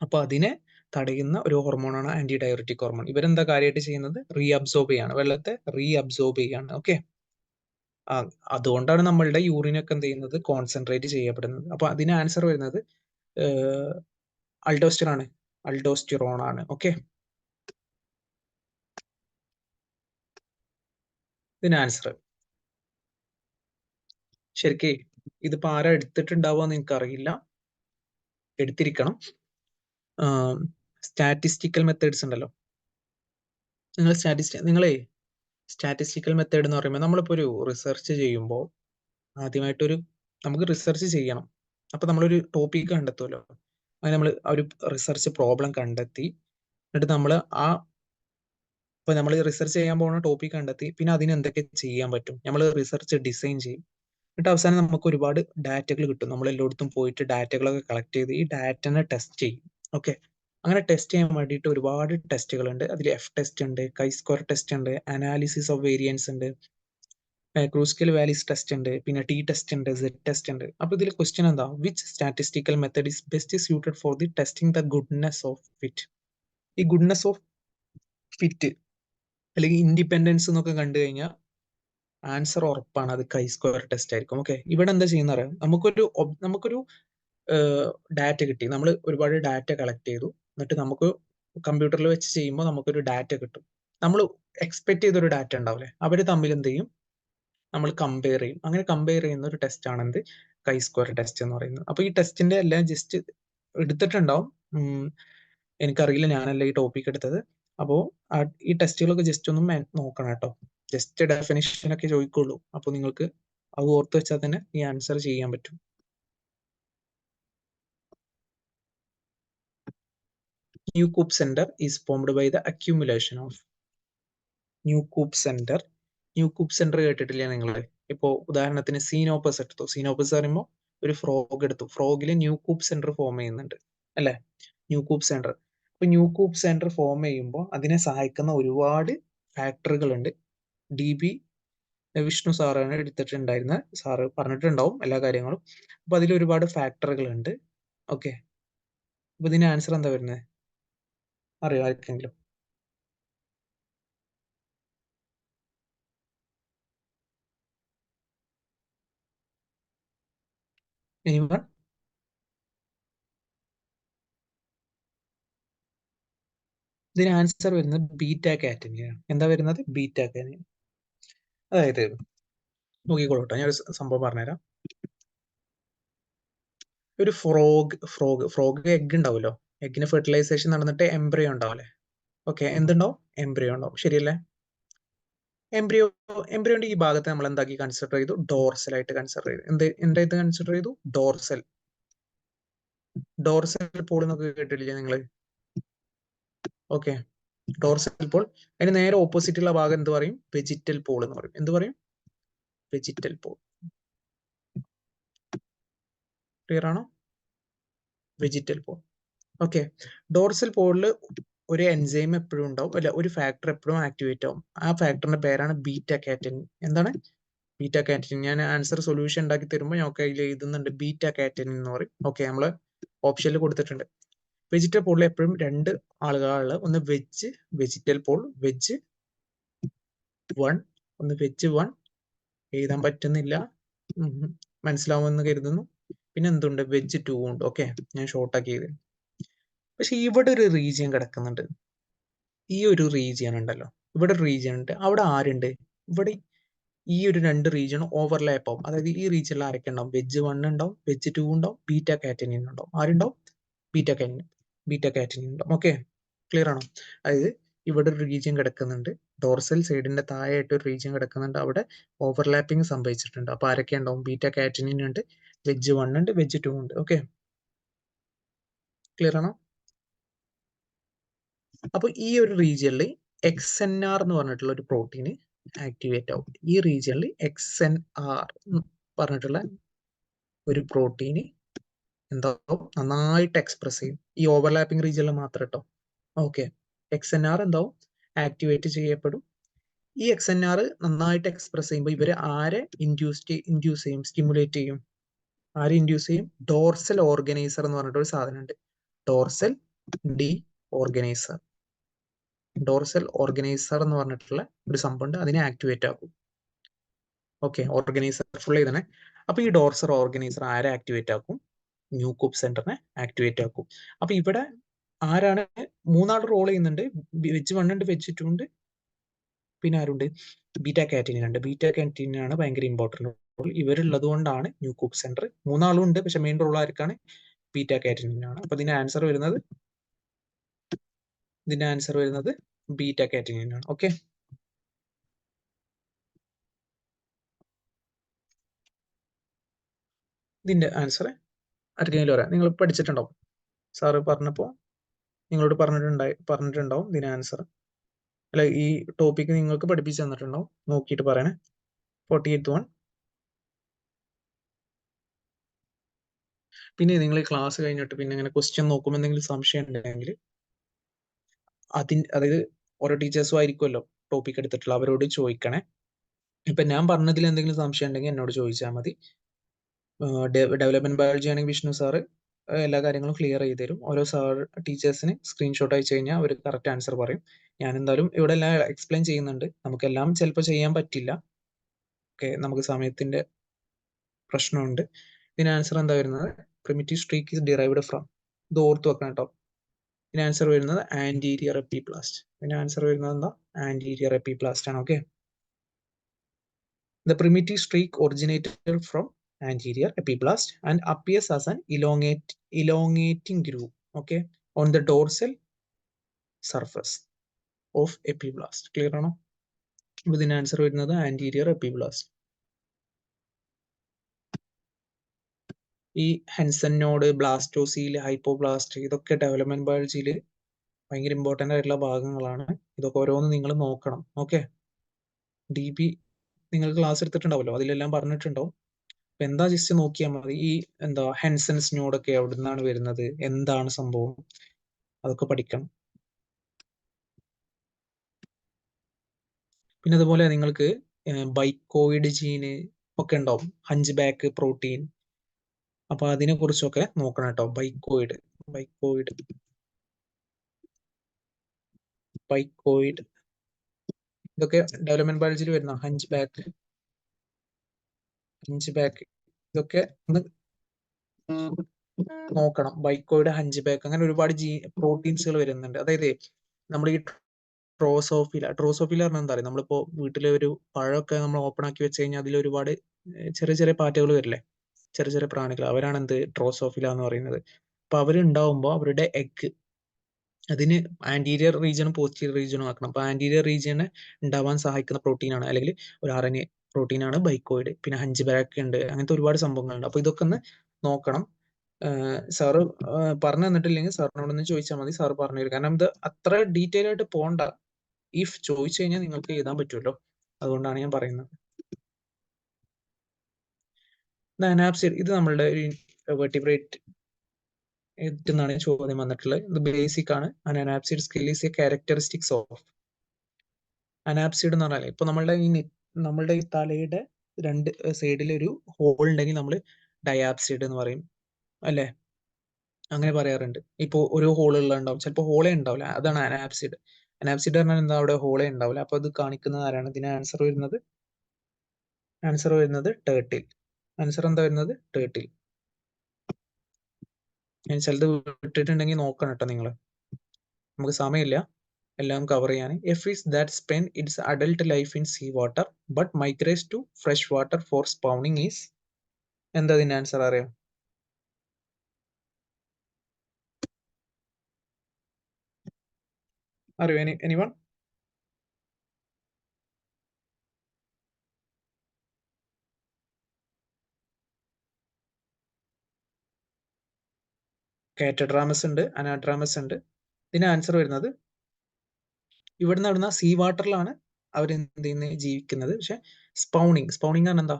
അപ്പൊ അതിനെ തടയുന്ന ഒരു ഹോർമോണാണ് ആന്റി ഡയററ്റിക് ഹോർമോൺ. ഇവരെന്താ കാര്യമായിട്ട് ചെയ്യുന്നത്? റീഅബ്സോർബ് ചെയ്യാണ്, വെള്ളത്തെ റീഅബ്സോർബ് ചെയ്യാണ്. ഓക്കെ, അതുകൊണ്ടാണ് നമ്മളുടെ യൂറിനൊക്കെ എന്ത് ചെയ്യുന്നത്? കോൺസെൻട്രേറ്റ് ചെയ്യപ്പെടുന്നത്. അപ്പൊ അതിന് ആൻസർ വരുന്നത് അൽഡോസ്റ്റിറോൺ ആണ്. ഓക്കെ, ഇതിന് ആൻസർ ശരിക്കേ ഇതിപ്പോ ആരാ എടുത്തിട്ടുണ്ടാവുക എന്ന് എനിക്കറിയില്ല. എടുത്തിരിക്കണം. സ്റ്റാറ്റിസ്റ്റിക്കൽ മെത്തേഡ്സ് ഉണ്ടല്ലോ, നിങ്ങളെ സ്റ്റാറ്റിസ്റ്റിക്കൽ മെത്തേഡ് എന്ന് പറയുമ്പോൾ നമ്മളിപ്പോ ഒരു റിസർച്ച് ചെയ്യുമ്പോൾ ആദ്യമായിട്ടൊരു നമുക്ക് റിസർച്ച് ചെയ്യണം. അപ്പൊ നമ്മളൊരു ടോപ്പിക് കണ്ടെത്തുമല്ലോ, അത് നമ്മൾ ഒരു റിസർച്ച് പ്രോബ്ലം കണ്ടെത്തി, എന്നിട്ട് നമ്മൾ ഇപ്പൊ നമ്മൾ റിസർച്ച് ചെയ്യാൻ പോകുന്ന ടോപ്പിക് കണ്ടെത്തി, പിന്നെ അതിന് എന്തൊക്കെ ചെയ്യാൻ പറ്റും, നമ്മൾ റിസർച്ച് ഡിസൈൻ ചെയ്യും. എന്നിട്ട് അവസാനം നമുക്ക് ഒരുപാട് ഡാറ്റകൾ കിട്ടും. നമ്മൾ എല്ലായിടത്തും പോയിട്ട് ഡാറ്റകളൊക്കെ കളക്ട് ചെയ്ത് ഈ ഡാറ്റനെ ടെസ്റ്റ് ചെയ്യും. ഓക്കെ, അങ്ങനെ ടെസ്റ്റ് ചെയ്യാൻ വേണ്ടിയിട്ട് ഒരുപാട് ടെസ്റ്റുകൾ ഉണ്ട്. അതിൽ എഫ് ടെസ്റ്റ് ഉണ്ട്, കൈ-സ്ക്വയർ ടെസ്റ്റ് ഉണ്ട്, അനാലിസിസ് ഓഫ് വേരിയൻസ് ഉണ്ട്, ക്രൂസ്കൽ വാല്യൂസ് ടെസ്റ്റ് ഉണ്ട്, പിന്നെ ടി ടെസ്റ്റ് ഉണ്ട്, സെഡ് ടെസ്റ്റ് ഉണ്ട്. അപ്പൊ ഇതിൽ ക്വസ്റ്റ്യൻ എന്താ? Which statistical method is best suited for the testing the goodness of fit. ഈ ഗുഡ്നെസ് ഓഫ് ഫിറ്റ് അല്ലെങ്കിൽ ഇൻഡിപെൻഡൻസ് എന്നൊക്കെ കണ്ടു കഴിഞ്ഞാൽ ആൻസർ ഉറപ്പാണ്, അത് കൈ-സ്ക്വയർ ടെസ്റ്റ് ആയിരിക്കും. ഓക്കെ, ഇവിടെ എന്താ ചെയ്യുന്ന അറിയാം, നമുക്കൊരു ഡാറ്റ കിട്ടി, നമ്മൾ ഒരുപാട് ഡാറ്റ കളക്ട് ചെയ്തു, എന്നിട്ട് നമുക്ക് കമ്പ്യൂട്ടറിൽ വെച്ച് ചെയ്യുമ്പോൾ നമുക്കൊരു ഡാറ്റ കിട്ടും. നമ്മൾ എക്സ്പെക്ട് ചെയ്തൊരു ഡാറ്റ ഉണ്ടാവില്ലേ, അവർ തമ്മിൽ എന്ത് ചെയ്യും? നമ്മൾ കമ്പയർ ചെയ്യും. അങ്ങനെ കമ്പയർ ചെയ്യുന്ന ഒരു ടെസ്റ്റ് ആണ് എന്ത്? കൈ-സ്ക്വയർ ടെസ്റ്റ് എന്ന് പറയുന്നത്. അപ്പൊ ഈ ടെസ്റ്റിന്റെ എല്ലാം ജസ്റ്റ് എടുത്തിട്ടുണ്ടാവും. എനിക്കറിയില്ല, ഞാനല്ല ഈ ടോപ്പിക് എടുത്തത്. അപ്പോ ഈ ടെസ്റ്റുകളൊക്കെ ജസ്റ്റ് ഒന്നും നോക്കണം കേട്ടോ. ജസ്റ്റ് ഡെഫിനിഷൻ ഒക്കെ ചോദിക്കുള്ളൂ. അപ്പൊ നിങ്ങൾക്ക് അത് ഓർത്ത് വെച്ചാൽ തന്നെ ഈ ആൻസർ ചെയ്യാൻ പറ്റും. New coop centre is formed by the accumulation of new coop centre. New coop centre കേട്ടിട്ടില്ല നിങ്ങൾ? ഇപ്പോ ഉദാഹരണത്തിന് സീനോപ്പസ് എടുത്തു. സീനോപ്പസ് പറയുമ്പോൾ ഒരു ഫ്രോഗ് എടുത്തു. ഫ്രോഗിൽ ന്യൂ കൂപ്പ് സെന്റർ ഫോം ചെയ്യുന്നുണ്ട് അല്ലെ, ന്യൂ കൂപ്പ് സെന്റർ. അപ്പൊ ന്യൂ കൂപ്പ് സെന്റർ ഫോം ചെയ്യുമ്പോൾ അതിനെ സഹായിക്കുന്ന ഒരുപാട് ഫാക്ടറുകൾ ഉണ്ട്. DB വിഷ്ണു സാറാണ് എടുത്തിട്ടുണ്ടായിരുന്നത്. സാറ് പറഞ്ഞിട്ടുണ്ടാവും എല്ലാ കാര്യങ്ങളും. അപ്പൊ അതിൽ ഒരുപാട് ഫാക്ടറുകൾ ഉണ്ട്. ഓക്കെ, അപ്പൊ ഇതിന്റെ ആൻസർ എന്താ വരുന്നത്? അറിയോ ആർക്കെങ്കിലും? എനിവൺ? ഇതിന് ആൻസർ വരുന്നത് ബീറ്റ കാറ്റനിയാണ്. എന്താ വരുന്നത്? ബീറ്റ കാറ്റനിൻ. അതായത് നോക്കിക്കോളൂട്ടോ, ഞാൻ ഒരു സംഭവം പറഞ്ഞുതരാം. ഒരു ഫ്രോഗ് എഗ് ഉണ്ടാവുമല്ലോ. എഗ്ഗിന് ഫെർട്ടിലൈസേഷൻ നടന്നിട്ട് എംബ്രിയോ ഉണ്ടാവില്ലേ? ഓക്കെ, എന്തുണ്ടാവും? എംബ്രിയോ ഉണ്ടാവും, ശരിയല്ലേ? എംബ്രിയോന്റെ ഈ ഭാഗത്ത് നമ്മൾ എന്താക്കി കൺസിഡർ ചെയ്തു? ഡോർസൽ ആയിട്ട് കൺസിഡർ ചെയ്തു. എന്തായിട്ട് കൺസിഡർ ചെയ്തു? ഡോർസൽ. ഡോർസൽ പോൾ എന്നൊക്കെ കേട്ടിട്ടില്ലേ നിങ്ങൾ? Okay, dorsal pole. അതിന് നേരെ ഓപ്പോസിറ്റ് ഉള്ള ഭാഗം എന്ത് പറയും? വെജിറ്റൽ പോൾ എന്ന് പറയും. എന്ത് പറയും? Vegetal pole. ക്ലിയർ ആണോ? Vegetal pole. ഓക്കെ, ഡോർസൽ പോളിൽ ഒരു എൻസൈം എപ്പോഴും ഉണ്ടാവും, അല്ല ഒരു ഫാക്ടർ എപ്പോഴും ആക്ടിവേറ്റ് ആവും. ആ ഫാക്ടറിന്റെ പേരാണ് ബീറ്റ കാറ്റനിൻ. എന്താണ്? ബീറ്റ കാറ്റനിൻ. ഞാൻ ആൻസർ സൊല്യൂഷൻ ഉണ്ടാക്കി തരുമ്പോൾ ഞാൻ അതിൽ എഴുതുന്നുണ്ട് ബീറ്റ കാറ്റനിൻ എന്ന് പറയും. ഓക്കെ, നമ്മൾ ഓപ്ഷനിൽ കൊടുത്തിട്ടുണ്ട്. വെജിറ്റൽ പോളിൽ എപ്പോഴും രണ്ട് ആളുകളാണ്. ഒന്ന് വെജ് വെജിറ്റൽ പോൾ, വെജ് 1, ഒന്ന് വെജ് 1. എഴുതാൻ പറ്റുന്നില്ല, മനസ്സിലാവുമെന്ന് കരുതുന്നു. പിന്നെ എന്തുണ്ട്? വെജ് 2 ഉണ്ട്. ഓക്കെ, ഞാൻ ഷോർട്ടാക്കി ചെയ്ത്. പക്ഷെ ഇവിടെ ഒരു റീജിയൻ കിടക്കുന്നുണ്ട്. ഈ ഒരു റീജിയൻ ഉണ്ടല്ലോ, ഇവിടെ ഒരു റീജിയൻ ഉണ്ട്. അവിടെ ആരുണ്ട്? ഇവിടെ ഈ ഒരു രണ്ട് റീജിയൺ ഓവർലാപ്പ് ആവും. അതായത് ഈ റീജിയനിൽ ആരൊക്കെ ഉണ്ടാവും? വെജ് 1 ഉണ്ടാവും, വെജ് 2 ഉണ്ടാവും, ബീറ്റ കാറ്റനിൻ ഉണ്ടാവും. ആരുണ്ടാവും? ബീറ്റ കാറ്റനിൻ ഉണ്ടാവും. ഓക്കെ, ക്ലിയർ ആണോ? അതായത് ഇവിടെ ഒരു റീജിയൻ കിടക്കുന്നുണ്ട്, ഡോർസൽ സൈഡിന്റെ താഴെയായിട്ട് ഒരു റീജിയൻ കിടക്കുന്നുണ്ട്. അവിടെ ഓവർലാപ്പിംഗ് സംഭവിച്ചിട്ടുണ്ട്. അപ്പൊ ആരൊക്കെ ഉണ്ടാവും? ബീറ്റ കാറ്റനിൻ ഉണ്ട്, വെജ് 1 ഉണ്ട്, വെജ് 2 ഉണ്ട്. ഓക്കെ, ക്ലിയർ ആണോ? അപ്പൊ ഈ ഒരു റീജിയനിൽ XNR എന്ന് പറഞ്ഞിട്ടുള്ള ഒരു പ്രോട്ടീന് ആക്ടിവേറ്റ് ആവും. ഈ റീജിയനിൽ XNR പറഞ്ഞിട്ടുള്ള ഒരു പ്രോട്ടീന് എന്താവും? നന്നായിട്ട് എക്സ്പ്രസ് ചെയ്യും. ഈ ഓവർലാപ്പിംഗ് റീജിയനിൽ മാത്രം കേട്ടോ. ഓക്കെ, XNR എന്താവും? ആക്ടിവേറ്റ് ചെയ്യപ്പെടും. ഈ XNR നന്നായിട്ട് എക്സ്പ്രസ് ചെയ്യുമ്പോൾ ഇവര് ആരെ ഇൻഡ്യൂസ് ചെയ്യും? സ്റ്റിമുലേറ്റ് ചെയ്യും. ആരെ ഇൻഡ്യൂസ് ചെയ്യും? ഡോർസൽ ഓർഗനൈസർ എന്ന് പറഞ്ഞിട്ട് ഒരു സാധനമുണ്ട്. Dorsal D organiser. Dorsal organiser എന്ന് പറഞ്ഞിട്ടുള്ള ഒരു സംഭവമുണ്ട്, അതിനെ ആക്ടിവേറ്റ് ആക്കും. ഓക്കെ, ഓർഗനൈസർ ഫുൾ ചെയ്തേ. അപ്പൊ ഈ ഡോർസൽ ഓർഗനൈസർ ആരെ ആക്ടിവേറ്റ് ആക്കും? ന്യൂക്ലിയർ സെന്ററിനെ ആക്ടിവേറ്റ് ആക്കും. അപ്പൊ ഇവിടെ ആരാണ്? മൂന്നാൾ റോൾ ചെയ്യുന്നുണ്ട്. വെജ് 1 ഉണ്ട്, വെജ് 2 ഉണ്ട്, പിന്നെ ആരുണ്ട്? ബീറ്റ കാറ്റനിൻ ഉണ്ട്. ബീറ്റ കാറ്റനിൻ ആണ് ഭയങ്കര ഇമ്പോർട്ടന്റ് റോൾ. ഇവരുള്ളത് കൊണ്ടാണ് ന്യൂക്ലിയർ സെന്റർ. മൂന്നാളും ഉണ്ട്, പക്ഷെ മെയിൻ റോൾ ആർക്കാണ്? ബീറ്റ കാറ്റനിൻ ആണ്. അപ്പൊ ഇതിന്റെ ആൻസർ വരുന്നത് ബീറ്റ കാറ്റനിൻ ആണ്. ഓക്കെ, ഇതിന്റെ ആൻസർ ആർക്കെങ്കിലും പറയാം? നിങ്ങൾ പഠിച്ചിട്ടുണ്ടാവും, സാറ് പറഞ്ഞപ്പോൾ നിങ്ങളോട് പറഞ്ഞിട്ടുണ്ടാവും ഇതിന്റെ ആൻസർ. അല്ല, ഈ ടോപ്പിക് നിങ്ങൾക്ക് പഠിപ്പിച്ചു തന്നിട്ടുണ്ടാവും. നോക്കിയിട്ട് പറയണേ. 48-1. പിന്നെ നിങ്ങൾ ഈ ക്ലാസ് കഴിഞ്ഞിട്ട് പിന്നെ ഇങ്ങനെ ക്വസ്റ്റ്യൻ നോക്കുമ്പോൾ എന്തെങ്കിലും സംശയം ഉണ്ടെങ്കിൽ അതായത് ഓരോ ടീച്ചേഴ്സും ആയിരിക്കുമല്ലോ ടോപ്പിക് എടുത്തിട്ടുള്ള, അവരോട് ചോദിക്കണേ. ഇപ്പൊ ഞാൻ പറഞ്ഞതിൽ എന്തെങ്കിലും സംശയം ഉണ്ടെങ്കിൽ എന്നോട് ചോദിച്ചാൽ മതി. ഡെവലപ്മെന്റ് ബയോളജി ആണെങ്കിൽ വിഷ്ണു സാറ് എല്ലാ കാര്യങ്ങളും ക്ലിയർ ചെയ്ത് തരും. ഓരോ ടീച്ചേഴ്സിന് സ്ക്രീൻഷോട്ട് അയച്ചു കഴിഞ്ഞാൽ അവർ കറക്റ്റ് ആൻസർ പറയും. ഞാൻ എന്തായാലും ഇവിടെ എല്ലാം എക്സ്പ്ലെയിൻ ചെയ്യുന്നുണ്ട്. നമുക്കെല്ലാം ചിലപ്പോൾ ചെയ്യാൻ പറ്റില്ല. ഓക്കെ, നമുക്ക് സമയത്തിന്റെ പ്രശ്നമുണ്ട്. ഇതിന് ആൻസർ എന്താ വരുന്നത്? Primitive streak is derived from. ഇത് ഓർത്ത് വെക്കണം കേട്ടോ. ഇതിന് ആൻസർ വരുന്നത് ആന്റീരിയർ എപ്പിപ്ലാസ്റ്റ്. ഇതിന് ആൻസർ വരുന്നത് എന്താ? ആന്റീരിയർ എപ്പിപ്ലാസ്റ്റ് ആണ്. Okay, the primitive streak originated from anterior epiblast and appears as an elongating groove, okay, on the dorsal surface of epiblast. Clear ആണോ? ഇതിന് ആൻസർ വരുന്നത് ആന്റീരിയർ എപ്പിബ്ലാസ്റ്റ്. ഈ ഹെൻസൺ നോഡ്, ബ്ലാസ്റ്റോസീൽ, ഹൈപ്പോബ്ലാസ്റ്റ്, ഇതൊക്കെ ഡെവലപ്മെന്റ് ബയോളജിയിൽ ഭയങ്കര ഇമ്പോർട്ടന്റ് ആയിട്ടുള്ള ഭാഗങ്ങളാണ്. ഇതൊക്കെ ഓരോന്ന് നിങ്ങൾ നോക്കണം. ഓക്കെ, DB നിങ്ങൾ ക്ലാസ് എടുത്തിട്ടുണ്ടാവല്ലോ, അതിലെല്ലാം പറഞ്ഞിട്ടുണ്ടാവും. അപ്പൊ എന്താ ജസ്റ്റ് നോക്കിയാൽ മതി. ഈ എന്താ ഹെൻസൺസ് നോഡൊക്കെ എവിടെ നിന്നാണ് വരുന്നത്, എന്താണ് സംഭവം, അതൊക്കെ പഠിക്കണം. പിന്നെ അതുപോലെ നിങ്ങൾക്ക് ബൈക്കോയിഡ് ജീന് ഒക്കെ ഉണ്ടാവും, ഹഞ്ച് ബാക്ക് പ്രോട്ടീൻ. അപ്പൊ അതിനെ കുറിച്ചൊക്കെ നോക്കണം കേട്ടോ. ബൈക്കോയിഡ് ബൈക്കോയിഡ് ബൈക്കോയിഡ് ഇതൊക്കെ ഡെവലപ്മെന്റ് ബയോളജിയിൽ വരുന്ന ഹഞ്ച് ബാക്ക് ഇതൊക്കെ ഒന്ന് നോക്കണം. ബൈക്കോയിഡ്, ഹഞ്ച് ബാക്ക്, അങ്ങനെ ഒരുപാട് പ്രോട്ടീൻസുകൾ വരുന്നുണ്ട്. അതായത് നമ്മൾ ഈ ഡ്രോസോഫില പറഞ്ഞാൽ എന്താ പറയുക, നമ്മളിപ്പോ വീട്ടിലെ ഒരു പഴമൊക്കെ നമ്മൾ ഓപ്പൺ ആക്കി വെച്ച് കഴിഞ്ഞാൽ അതിൽ ഒരുപാട് ചെറിയ ചെറിയ പാറ്റകൾ വരില്ലേ, ചെറിയ ചെറിയ പ്രാണികൾ, അവരാണ് എന്ത് ഡ്രോസോഫില എന്ന് പറയുന്നത്. അപ്പൊ അവരുണ്ടാവുമ്പോൾ അവരുടെ എഗ് അതിന് ആന്റീരിയർ റീജിയനും പോസ്റ്റീരിയർ റീജിയനും ആക്കണം. അപ്പൊ ആന്റീരിയർ റീജിയനെ ഉണ്ടാവാൻ സഹായിക്കുന്ന പ്രോട്ടീനാണ്, അല്ലെങ്കിൽ ഒരു RNA പ്രോട്ടീനാണ് ബൈക്കോയിഡ്. പിന്നെ ഹഞ്ച് ബാക്ക് ഉണ്ട്, അങ്ങനത്തെ ഒരുപാട് സംഭവങ്ങളുണ്ട്. അപ്പൊ ഇതൊക്കെ ഒന്ന് നോക്കണം. സാറ് പറഞ്ഞു തന്നിട്ടില്ലെങ്കിൽ സാറിനോടൊന്ന് ചോദിച്ചാൽ മതി, സാറ് പറഞ്ഞു തരും. കാരണം ഇത് അത്ര ഡീറ്റെയിൽ ആയിട്ട് പോണ്ട, ഇഫ് ചോദിച്ചു കഴിഞ്ഞാൽ നിങ്ങൾക്ക് എഴുതാൻ പറ്റുമല്ലോ, അതുകൊണ്ടാണ് ഞാൻ പറയുന്നത്. അനാപ്സിഡ് ഇത് നമ്മളുടെ ഒരു വെർട്ടിബ്രേറ്റ് എന്നാണ് ചോദ്യം വന്നിട്ടുള്ളത്. ഇത് ബേസിക് ആണ്. Anapsid skull is a characteristics of. Anapsid എന്ന് പറഞ്ഞാൽ ഇപ്പൊ നമ്മളുടെ ഈ തലയുടെ രണ്ട് സൈഡിൽ ഒരു ഹോൾ ഉണ്ടെങ്കിൽ നമ്മൾ ഡയാപ്സിഡ് എന്ന് പറയും അല്ലെ, അങ്ങനെ പറയാറുണ്ട്. ഇപ്പോ ഒരു ഹോളുള്ള ഉണ്ടാവും, ചിലപ്പോൾ ഹോളേ ഉണ്ടാവില്ല, അതാണ് അനാപ്സിഡ്. അനാപ്സിഡ് പറഞ്ഞാൽ എന്താ, അവിടെ ഹോളേ ഉണ്ടാവില്ല. അപ്പൊ അത് കാണിക്കുന്നത് ആരാണ്? ഇതിന് ആൻസർ വരുന്നത് ടേർട്ടിൽ. ആൻസർ എന്താ വരുന്നത്? ടേർട്ടിൽ. ഞാൻ ചിലത് വിട്ടിട്ടുണ്ടെങ്കിൽ നോക്കണം കേട്ടോ നിങ്ങൾ, നമുക്ക് സമയമില്ല എല്ലാം കവർ ചെയ്യാൻ. A fish that spend its adult life in sea water but migrates to fresh water for spawning is. എന്താ ഇതിന്റെ ആൻസർ അറിയാം? അറിയോ എനിവൺ? കാറ്റഡ്രാമസ് ഉണ്ട്, അനാഡ്രാമസ് ഉണ്ട്. ഇതിന് ആൻസർ വരുന്നത് ഇവിടുന്ന് അവിടുന്ന് സീ വാട്ടറിലാണ് അവർ എന്ത് ചെയ്യുന്നത്, ജീവിക്കുന്നത്. പക്ഷെ സ്പൗണിങ് ആണ് എന്താ,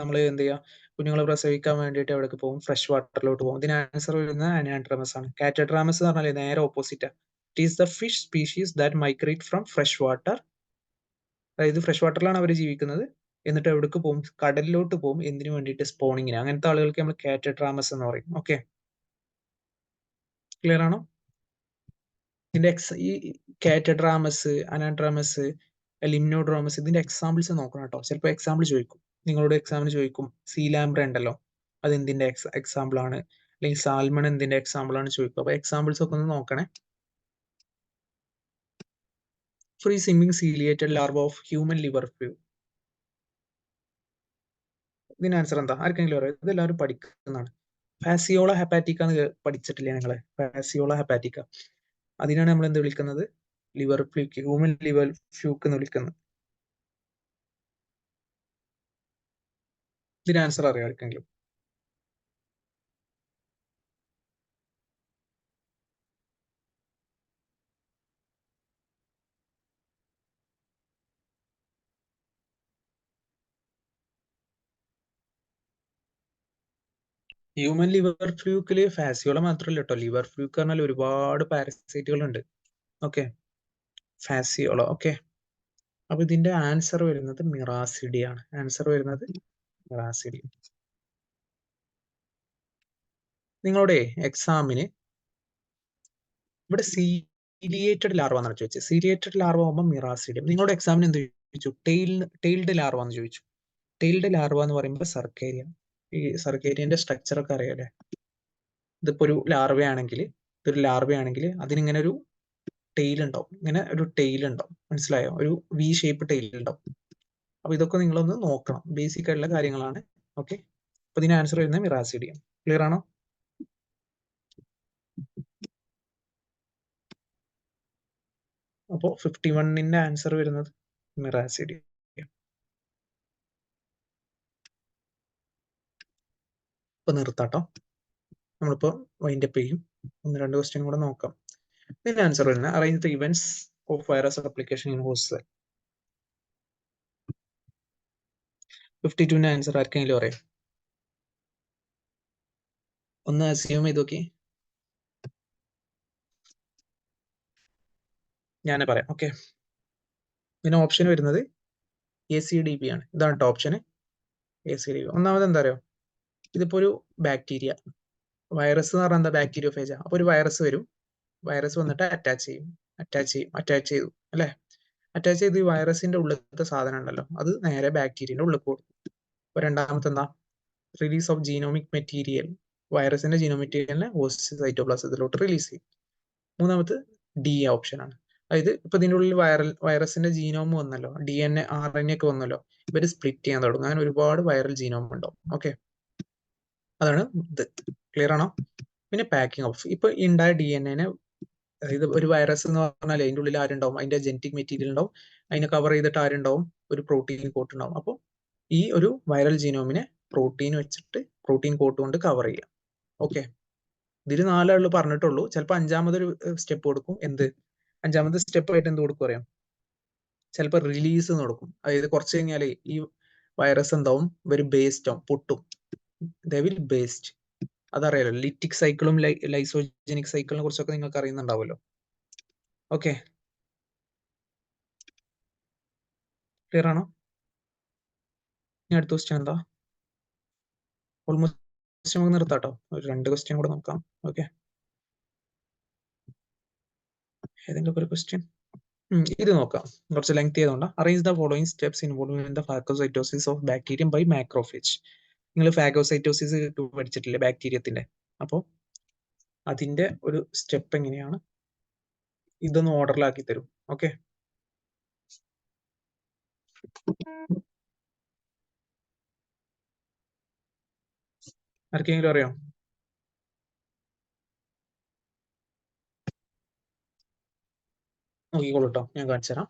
നമ്മൾ എന്ത് ചെയ്യുക, കുഞ്ഞുങ്ങളെ പ്രസവിക്കാൻ വേണ്ടിയിട്ട് എവിടേക്ക് പോകും? ഫ്രഷ് വാട്ടറിലോട്ട് പോകും. ഇതിന് ആൻസർ വരുന്നത് അനാഡ്രാമസ് ആണ്. കാറ്റഡ്രാമസ് എന്ന് പറഞ്ഞാൽ നേരെ ഓപ്പോസിറ്റാ. It is the fish species that migrate from fresh water. അതായത് ഫ്രഷ് വാട്ടറിലാണ് അവർ ജീവിക്കുന്നത്, എന്നിട്ട് എവിടേക്ക് പോകും? കടലിലോട്ട് പോകും. എന്തിനു വേണ്ടിയിട്ട്? സ്പോണിങ്ങിന്. അങ്ങനത്തെ ആളുകൾക്ക് നമ്മൾ കാറ്റഡ്രാമസ് എന്ന് പറയും. ഓക്കെ, ക്ലിയർ ആണോ? ഇതിന്റെ ഈ കാറ്റഡ്രാമസ്, അനാഡ്രാമസ്, ലിംനോഡ്രാമസ്, ഇതിന്റെ എക്സാമ്പിൾസ് നോക്കണം കേട്ടോ. ചിലപ്പോൾ എക്സാമ്പിൾ ചോദിക്കും, നിങ്ങളോട് എക്സാമിന് ചോദിക്കും. സീലാംബ്ര ഉണ്ടല്ലോ, അത് എന്തിന്റെ എക്സാമ്പിൾ ആണ്, അല്ലെങ്കിൽ സാൽമൺ എന്തിന്റെ എക്സാമ്പിൾ ആണ് ചോദിക്കും. അപ്പൊ എക്സാമ്പിൾസ് ഒക്കെ ഒന്ന് നോക്കണേ. Free swimming ciliated larva of human liver fluke. ഇതിന് ആൻസർ എന്താ? ആർക്കെങ്കിലും അറിയാം? ഇതെല്ലാവരും പഠിക്കുന്നതാണ്. ഫാസിയോള ഹെപ്പാറ്റിക്ക എന്ന് പഠിച്ചിട്ടില്ലേ നിങ്ങളെ? ഫാസിയോള ഹെപ്പാറ്റിക്ക, അതിനാണ് നമ്മൾ എന്ത് വിളിക്കുന്നത്? Liver fluke, human liver fluke എന്ന് വിളിക്കുന്നത്. ഇതിന് ആൻസർ അറിയാം ആർക്കെങ്കിലും? ഹ്യൂമൻ ലിവർ ഫ്ലൂക്കില് ഫാസിയോള മാത്രമല്ല കേട്ടോ, ലിവർ ഫ്ലൂക്ക് പറഞ്ഞാൽ ഒരുപാട് പാരസൈറ്റുകൾ ഉണ്ട്. Okay, Fasciola. ഓക്കെ, അപ്പൊ ഇതിന്റെ ആൻസർ വരുന്നത് മിറാസിഡി ആണ്. ആൻസർ വരുന്നത് മിറാസിഡി. നിങ്ങളുടെ എക്സാമിന് ഇവിടെ സീലിയേറ്റഡ് ലാർവ എന്നാണ് ചോദിച്ചത്. സീലിയേറ്റഡ് ലാർവ ആകുമ്പോൾ മിറാസിഡിയം. നിങ്ങളുടെ എക്സാമിന് എന്ത് ചോദിച്ചു? ടെയിൽഡ് ലാർവ എന്ന് ചോദിച്ചു. ടെയിൽഡ് ലാർവ എന്ന് പറയുമ്പോൾ സർക്കേരിയ. ഈ സർക്കേരിയന്റെ സ്ട്രക്ചർ ഒക്കെ അറിയാലേ? ഇതിപ്പോ ഒരു ലാർവയാണെങ്കിൽ അതിനിങ്ങനെ ഒരു ടെയിൽ ഉണ്ടാവും, ഇങ്ങനെ ഒരു ടെയിൽ ഉണ്ടാവും, മനസ്സിലായോ? ഒരു വി ഷേപ്പ് ടെയിൽ ഉണ്ടാവും. അപ്പൊ ഇതൊക്കെ നിങ്ങളൊന്ന് നോക്കണം, ബേസിക് ആയിട്ടുള്ള കാര്യങ്ങളാണ്. ഓക്കെ, അപ്പൊ ഇതിന് ആൻസർ വരുന്നത് മിറാസിഡിയം. ക്ലിയർ ആണോ? അപ്പോ 51ന്റെ ആൻസർ വരുന്നത് മിറാസിഡിയം. ഇപ്പൊ നിർത്താട്ടോ, നമ്മളിപ്പോ വൈൻഡപ്പ് ചെയ്യും. 1-2 ക്വസ്റ്റ്യൻ കൂടെ നോക്കാം. ഇതിന്റെ ആൻസർ വരുന്നത് arrange the events of virus application in host cell. 52ന്റെ ആൻസർ ആർക്കെങ്കിലും അറിയാം? ഒന്ന് അസ്യൂം ചെയ്ത് നോക്കി, ഞാൻ പറയാം. ഓക്കെ, ഇതിന് ഓപ്ഷൻ വരുന്നത് ACDP ആണ്. ഇതാണ് കേട്ടോ ഓപ്ഷൻ, ACDP. ഒന്നാമത് എന്താ അറിയോ, ഇതിപ്പോ ഒരു ബാക്ടീരിയ, വൈറസ് എന്ന് പറഞ്ഞാൽ എന്താ ബാക്ടീരിയോഫേജ. അപ്പൊ ഒരു വൈറസ് വരും, വൈറസ് വന്നിട്ട് അറ്റാച്ച് ചെയ്യും, അറ്റാച്ച് ചെയ്തു അല്ലെ. അറ്റാച്ച് ചെയ്ത് ഈ വൈറസിന്റെ ഉള്ളിലത്തെ സാധനം ഉണ്ടല്ലോ അത് നേരെ ബാക്ടീരിയന്റെ ഉള്ളിൽ കൊടുക്കും. അപ്പൊ രണ്ടാമത്തെ എന്താ, റിലീസ് ഓഫ് ജീനോമിക് മെറ്റീരിയൽ, വൈറസിന്റെ ജീനോമിക് മെറ്റീരിയലിനെ ഹോസ്റ്റ് സൈറ്റോപ്ലാസത്തിലോട്ട് റിലീസ് ചെയ്യും. മൂന്നാമത് ഡി ഓപ്ഷൻ ആണ്. അതായത് ഇപ്പൊ ഇതിന്റെ ഉള്ളിൽ വൈറസിന്റെ ജീനോം വന്നല്ലോ, DNA RNA ഒക്കെ വന്നല്ലോ, ഇവര് സ്പ്ലിറ്റ് ചെയ്യാൻ തുടങ്ങും. അങ്ങനെ ഒരുപാട് വൈറൽ ജീനോം ഉണ്ടാവും. ഓക്കെ, അതാണ് ഇത്. ക്ലിയർ ആണോ? പിന്നെ പാക്കിംഗ് ഓഫ്, ഇപ്പൊ ഉണ്ടായ DNA അതായത് ഒരു വൈറസ് എന്ന് പറഞ്ഞാൽ അതിന്റെ ഉള്ളിൽ ആരുണ്ടാവും, അതിന്റെ ജനറ്റിക് മെറ്റീരിയൽ ഉണ്ടാവും, അതിനെ കവർ ചെയ്തിട്ട് ആരുണ്ടാവും, ഒരു പ്രോട്ടീൻ കോട്ട് ഉണ്ടാവും. അപ്പോൾ ഈ ഒരു വൈറൽ ജീനോമിനെ പ്രോട്ടീൻ വെച്ചിട്ട് പ്രോട്ടീൻ കോട്ട് കൊണ്ട് കവർ ചെയ്യാം. ഓക്കെ, ഇതിൽ 4 ആള് പറഞ്ഞിട്ടുള്ളൂ. ചിലപ്പോൾ അഞ്ചാമതൊരു സ്റ്റെപ്പ് കൊടുക്കും. എന്ത് അഞ്ചാമത്തെ സ്റ്റെപ്പ് ആയിട്ട് എന്ത് കൊടുക്കും അറിയാം? ചിലപ്പോൾ റിലീസ് എന്ന് കൊടുക്കും. അതായത് കുറച്ച് കഴിഞ്ഞാൽ ഈ വൈറസ് എന്താവും, ഇവര് ബേസ്റ്റ് ആവും, പൊട്ടും. വിൽ ബേസ്റ്റ്, അതറിയാലോ. ലിറ്റിക് സൈക്കിളും ലൈസോജനിക് സൈക്കിളിനെ കുറിച്ചൊക്കെ നിങ്ങൾക്ക് അറിയുന്നുണ്ടാവുമല്ലോ. ഓക്കെ, ക്ലിയർ ആണോ? ഇനി അടുത്ത ക്വസ്റ്റ്യൻ എന്താ? ഓൾമോസ്റ്റ് നമുക്ക് നിർത്താട്ടോ, ഒരു 2 ക്വസ്റ്റ്യൻ കൂടെ നോക്കാം. ഓക്കെ, ഏതെങ്കിലും ഒരു ക്വസ്റ്റ്യൻ ഇത് നോക്കാം, കുറച്ച് ലെങ്ത് ചെയ്തുകൊണ്ട്. Arrange the following steps involve in the phagocytosis of bacterium by macrophage. നിങ്ങൾ ഫാഗോസൈറ്റോസിസ് പഠിച്ചിട്ടില്ലേ ബാക്ടീരിയത്തിന്റെ? അപ്പോൾ അതിന്റെ ഒരു സ്റ്റെപ്പ് എങ്ങനെയാണ്, ഇതൊന്ന് ഓർഡറിലാക്കി തരും. ഓക്കെ, ആർക്കെങ്കിലും അറിയാം? നോക്കിക്കോളൂട്ടോ, ഞാൻ കാണിച്ചു തരാം.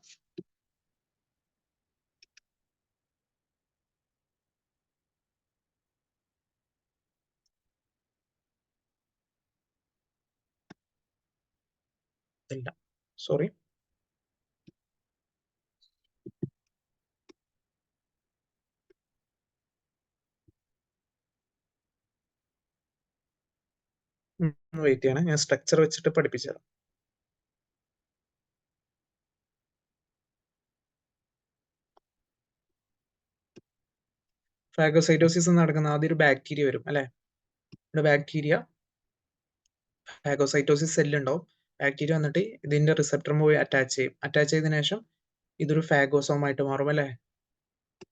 ഇല്ല, സോറി. വെയിറ്റ് ചെയ്യണേ, ഞാൻ സ്ട്രക്ചർ വെച്ചിട്ട് പഠിപ്പിച്ചു തരാം. ഫാഗോസൈറ്റോസിസ് നടക്കുന്ന ആദ്യം ഒരു ബാക്ടീരിയ വരും അല്ലെ. ഇവിടെ ബാക്ടീരിയ ഫാഗോസൈറ്റോസിസ് സെല്ലുണ്ടാവും. ബാക്ടീരിയ വന്നിട്ട് ഇതിന്റെ റിസപ്റ്റർ പോയി അറ്റാച്ച് ചെയ്യും. അറ്റാച്ച് ചെയ്തതിനു ശേഷം ഇതൊരു ഫാഗോസോം ആയിട്ട് മാറും അല്ലെ.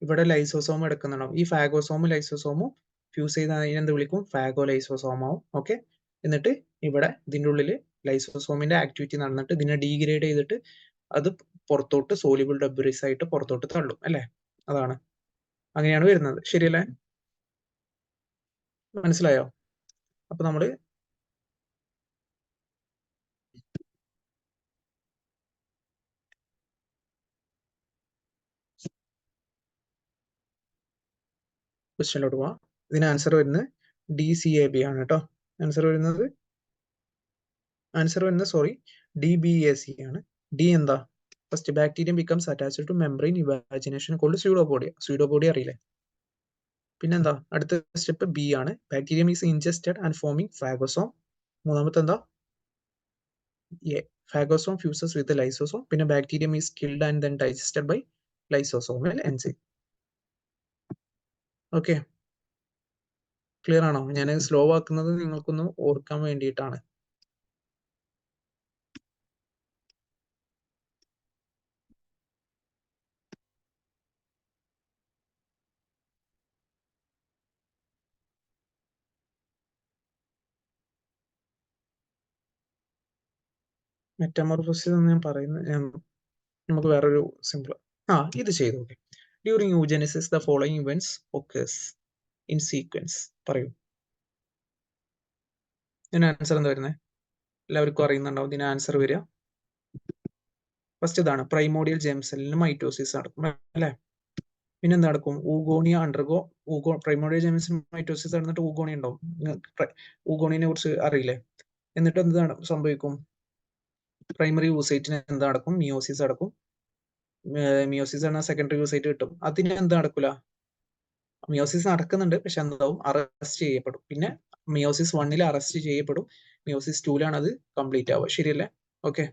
ഇവിടെ ലൈസോസോം എടുക്കുന്നുണ്ടാവും. ഈ ഫാഗോസോമും ലൈസോസോമും ഫ്യൂസ് ചെയ്ത് അതിനെന്ത് വിളിക്കും, ഫാഗോ ലൈസോസോമാവും. ഓക്കെ, എന്നിട്ട് ഇവിടെ ഇതിന്റെ ഉള്ളിൽ ലൈസോസോമിന്റെ ആക്ടിവിറ്റി നടന്നിട്ട് ഇതിനെ ഡീഗ്രേഡ് ചെയ്തിട്ട് അത് പുറത്തോട്ട് സോലിബിൾ ഡബ്രിസ് ആയിട്ട് പുറത്തോട്ട് തള്ളും അല്ലെ. അതാണ്, അങ്ങനെയാണ് വരുന്നത്. ശരിയല്ലേ? മനസ്സിലായോ? അപ്പൊ നമ്മള് ക്വസ്റ്റ്യനിലോട്ട് പോവാം. ഇതിന് ആൻസർ വരുന്നത് DCAB ആണ് കേട്ടോ. ആൻസർ വരുന്നത് DBAC ആണ്. ഡി എന്താ? First, bacterium becomes attached to membrane invagination called pseudopodia. Pseudopodia അറിയില്ലേ? പിന്നെന്താ അടുത്ത സ്റ്റെപ്പ്? ബി ആണ്, bacterium is ingested and forming phagosome. മൂന്നാമത്തെ എന്താ? A, phagosome fuses with lysosome. പിന്നെ bacterium is killed and then digested by lysosomal enzyme. Okay, clear ആണോ? ഞാൻ slow ആക്കുന്നത് നിങ്ങൾക്കൊന്ന് ഓർക്കാൻ വേണ്ടിയിട്ടാണ്. മെറ്റമോർഫോസിസ് എന്ന് ഞാൻ പറയുന്നത്, നമുക്ക് വേറൊരു സിമ്പിൾ ഇത് ചെയ്തു. Okay, during oogenesis the following events occurs in sequence. പറയൂ, ഇതിന് ആൻസർ എന്താ വരുന്നത്? എല്ലാവർക്കും അറിയുന്നുണ്ടാവും ഇതിന് ആൻസർ വരിക. ഫസ്റ്റ് ഇതാണ്, പ്രൈമോഡിയൽ ജെം സെല്ലിന് മൈറ്റോസിസ് നടക്കും അല്ലെ. പിന്നെ എന്ത് നടക്കും? ഊഗോണിയ അണ്ടർഗോ പ്രൈമോഡിയൽ ജെം സെല്ലിന് മൈറ്റോസിസ് നടന്നിട്ട് ഊഗോണി ഉണ്ടാവും. ഊഗോണിനെ കുറിച്ച് അറിയില്ലേ? എന്നിട്ട് എന്ത് സംഭവിക്കും? പ്രൈമറി യൂസൈറ്റിന് എന്ത് നടക്കും? മിയോസിസ് നടക്കും. മിയോസിസ് ആണ് സെക്കൻഡറി യൂസൈറ്റ് കിട്ടും. അതിന് എന്ത് നടക്കില്ല? മിയോസിസ് നടക്കുന്നുണ്ട്, പക്ഷെ എന്താവും? അറസ്റ്റ് ചെയ്യപ്പെടും. പിന്നെ മിയോസിസ് 1 അറസ്റ്റ് ചെയ്യപ്പെടും, മിയോസിസ് 2 അത് കംപ്ലീറ്റ് ആവുക. ശരിയല്ലേ? ഓക്കെ,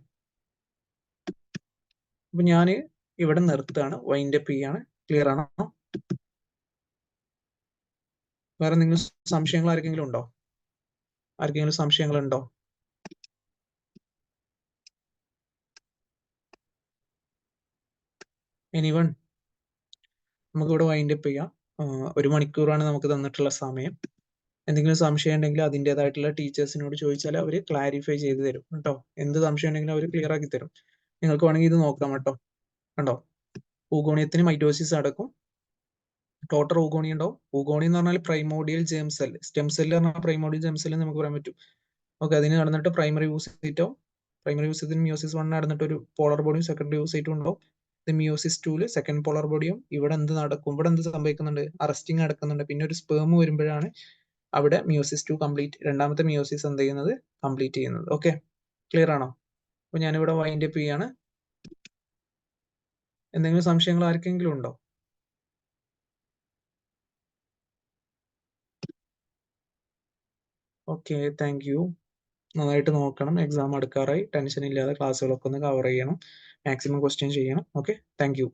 അപ്പൊ ഞാൻ ഇവിടെ നിർത്താണ്, വൈൻഡ് അപ്പ് ചെയ്യാണ്. ക്ലിയർ ആണോ? വേറെ നിങ്ങൾ സംശയങ്ങൾ ആർക്കെങ്കിലും ഉണ്ടോ? ആർക്കെങ്കിലും സംശയങ്ങളുണ്ടോ? എനിവൺ? നമുക്കിവിടെ വൈൻഡപ്പ് ചെയ്യാം. 1 മണിക്കൂറാണ് നമുക്ക് തന്നിട്ടുള്ള സമയം. എന്തെങ്കിലും സംശയം ഉണ്ടെങ്കിൽ അതിൻ്റെതായിട്ടുള്ള ടീച്ചേഴ്സിനോട് ചോദിച്ചാൽ അവർ ക്ലാരിഫൈ ചെയ്ത് തരും കേട്ടോ. എന്ത് സംശയം ഉണ്ടെങ്കിലും അവർ ക്ലിയർ ആക്കി തരും. നിങ്ങൾക്ക് വേണമെങ്കിൽ ഇത് നോക്കാം കേട്ടോ. കണ്ടോ, ഊഗോണിയത്തിന് മൈറ്റോസിസ് നടക്കും, ടോട്ടൽ ഊഗോണി ഉണ്ടാവും. ഊഗോണി എന്ന് പറഞ്ഞാൽ primordial germ cell, stem cell പറഞ്ഞാൽ പ്രൈമോഡിയൽ ജേം സെല്ല് നമുക്ക് പറയാൻ പറ്റും. ഓക്കെ, അതിന് നടന്നിട്ട് പ്രൈമറി യൂസൈറ്റോ, പ്രൈമറി യൂസൈറ്റിന് മിയോസിസ് 1 നടന്നിട്ട് ഒരു പോളർ ബോഡിയും സെക്കൻഡറി യൂസൈറ്റും ഉണ്ടാവും. ഇത് മിയോസിസ് 2 സെക്കൻഡ് പോളർ ബോഡിയും. ഇവിടെ എന്ത് നടക്കും, ഇവിടെ എന്ത് സംഭവിക്കുന്നുണ്ട്, അറസ്റ്റിംഗ് നടക്കുന്നുണ്ട്. പിന്നെ ഒരു സ്പേം വരുമ്പോഴാണ് അവിടെ മിയോസിസ് 2 കംപ്ലീറ്റ്, രണ്ടാമത്തെ മിയോസിസ് എന്ത് ചെയ്യുന്നത്, കംപ്ലീറ്റ് ചെയ്യുന്നത്. ഓക്കെ, ക്ലിയർ ആണോ? അപ്പൊ ഞാനിവിടെ വൈൻഡ് അപ്പ് ചെയ്യാണ്. എന്തെങ്കിലും സംശയങ്ങൾ ആർക്കെങ്കിലും ഉണ്ടോ? Okay, thank you. നന്നായിട്ട് നോക്കണം, എക്സാം അടുക്കാറായി. ടെൻഷൻ ഇല്ലാതെ ക്ലാസ്സുകളൊക്കെ ഒന്ന് കവർ ചെയ്യണം, മാക്സിമം ക്വസ്റ്റ്യൻ ചെയ്യണം. Okay, thank you.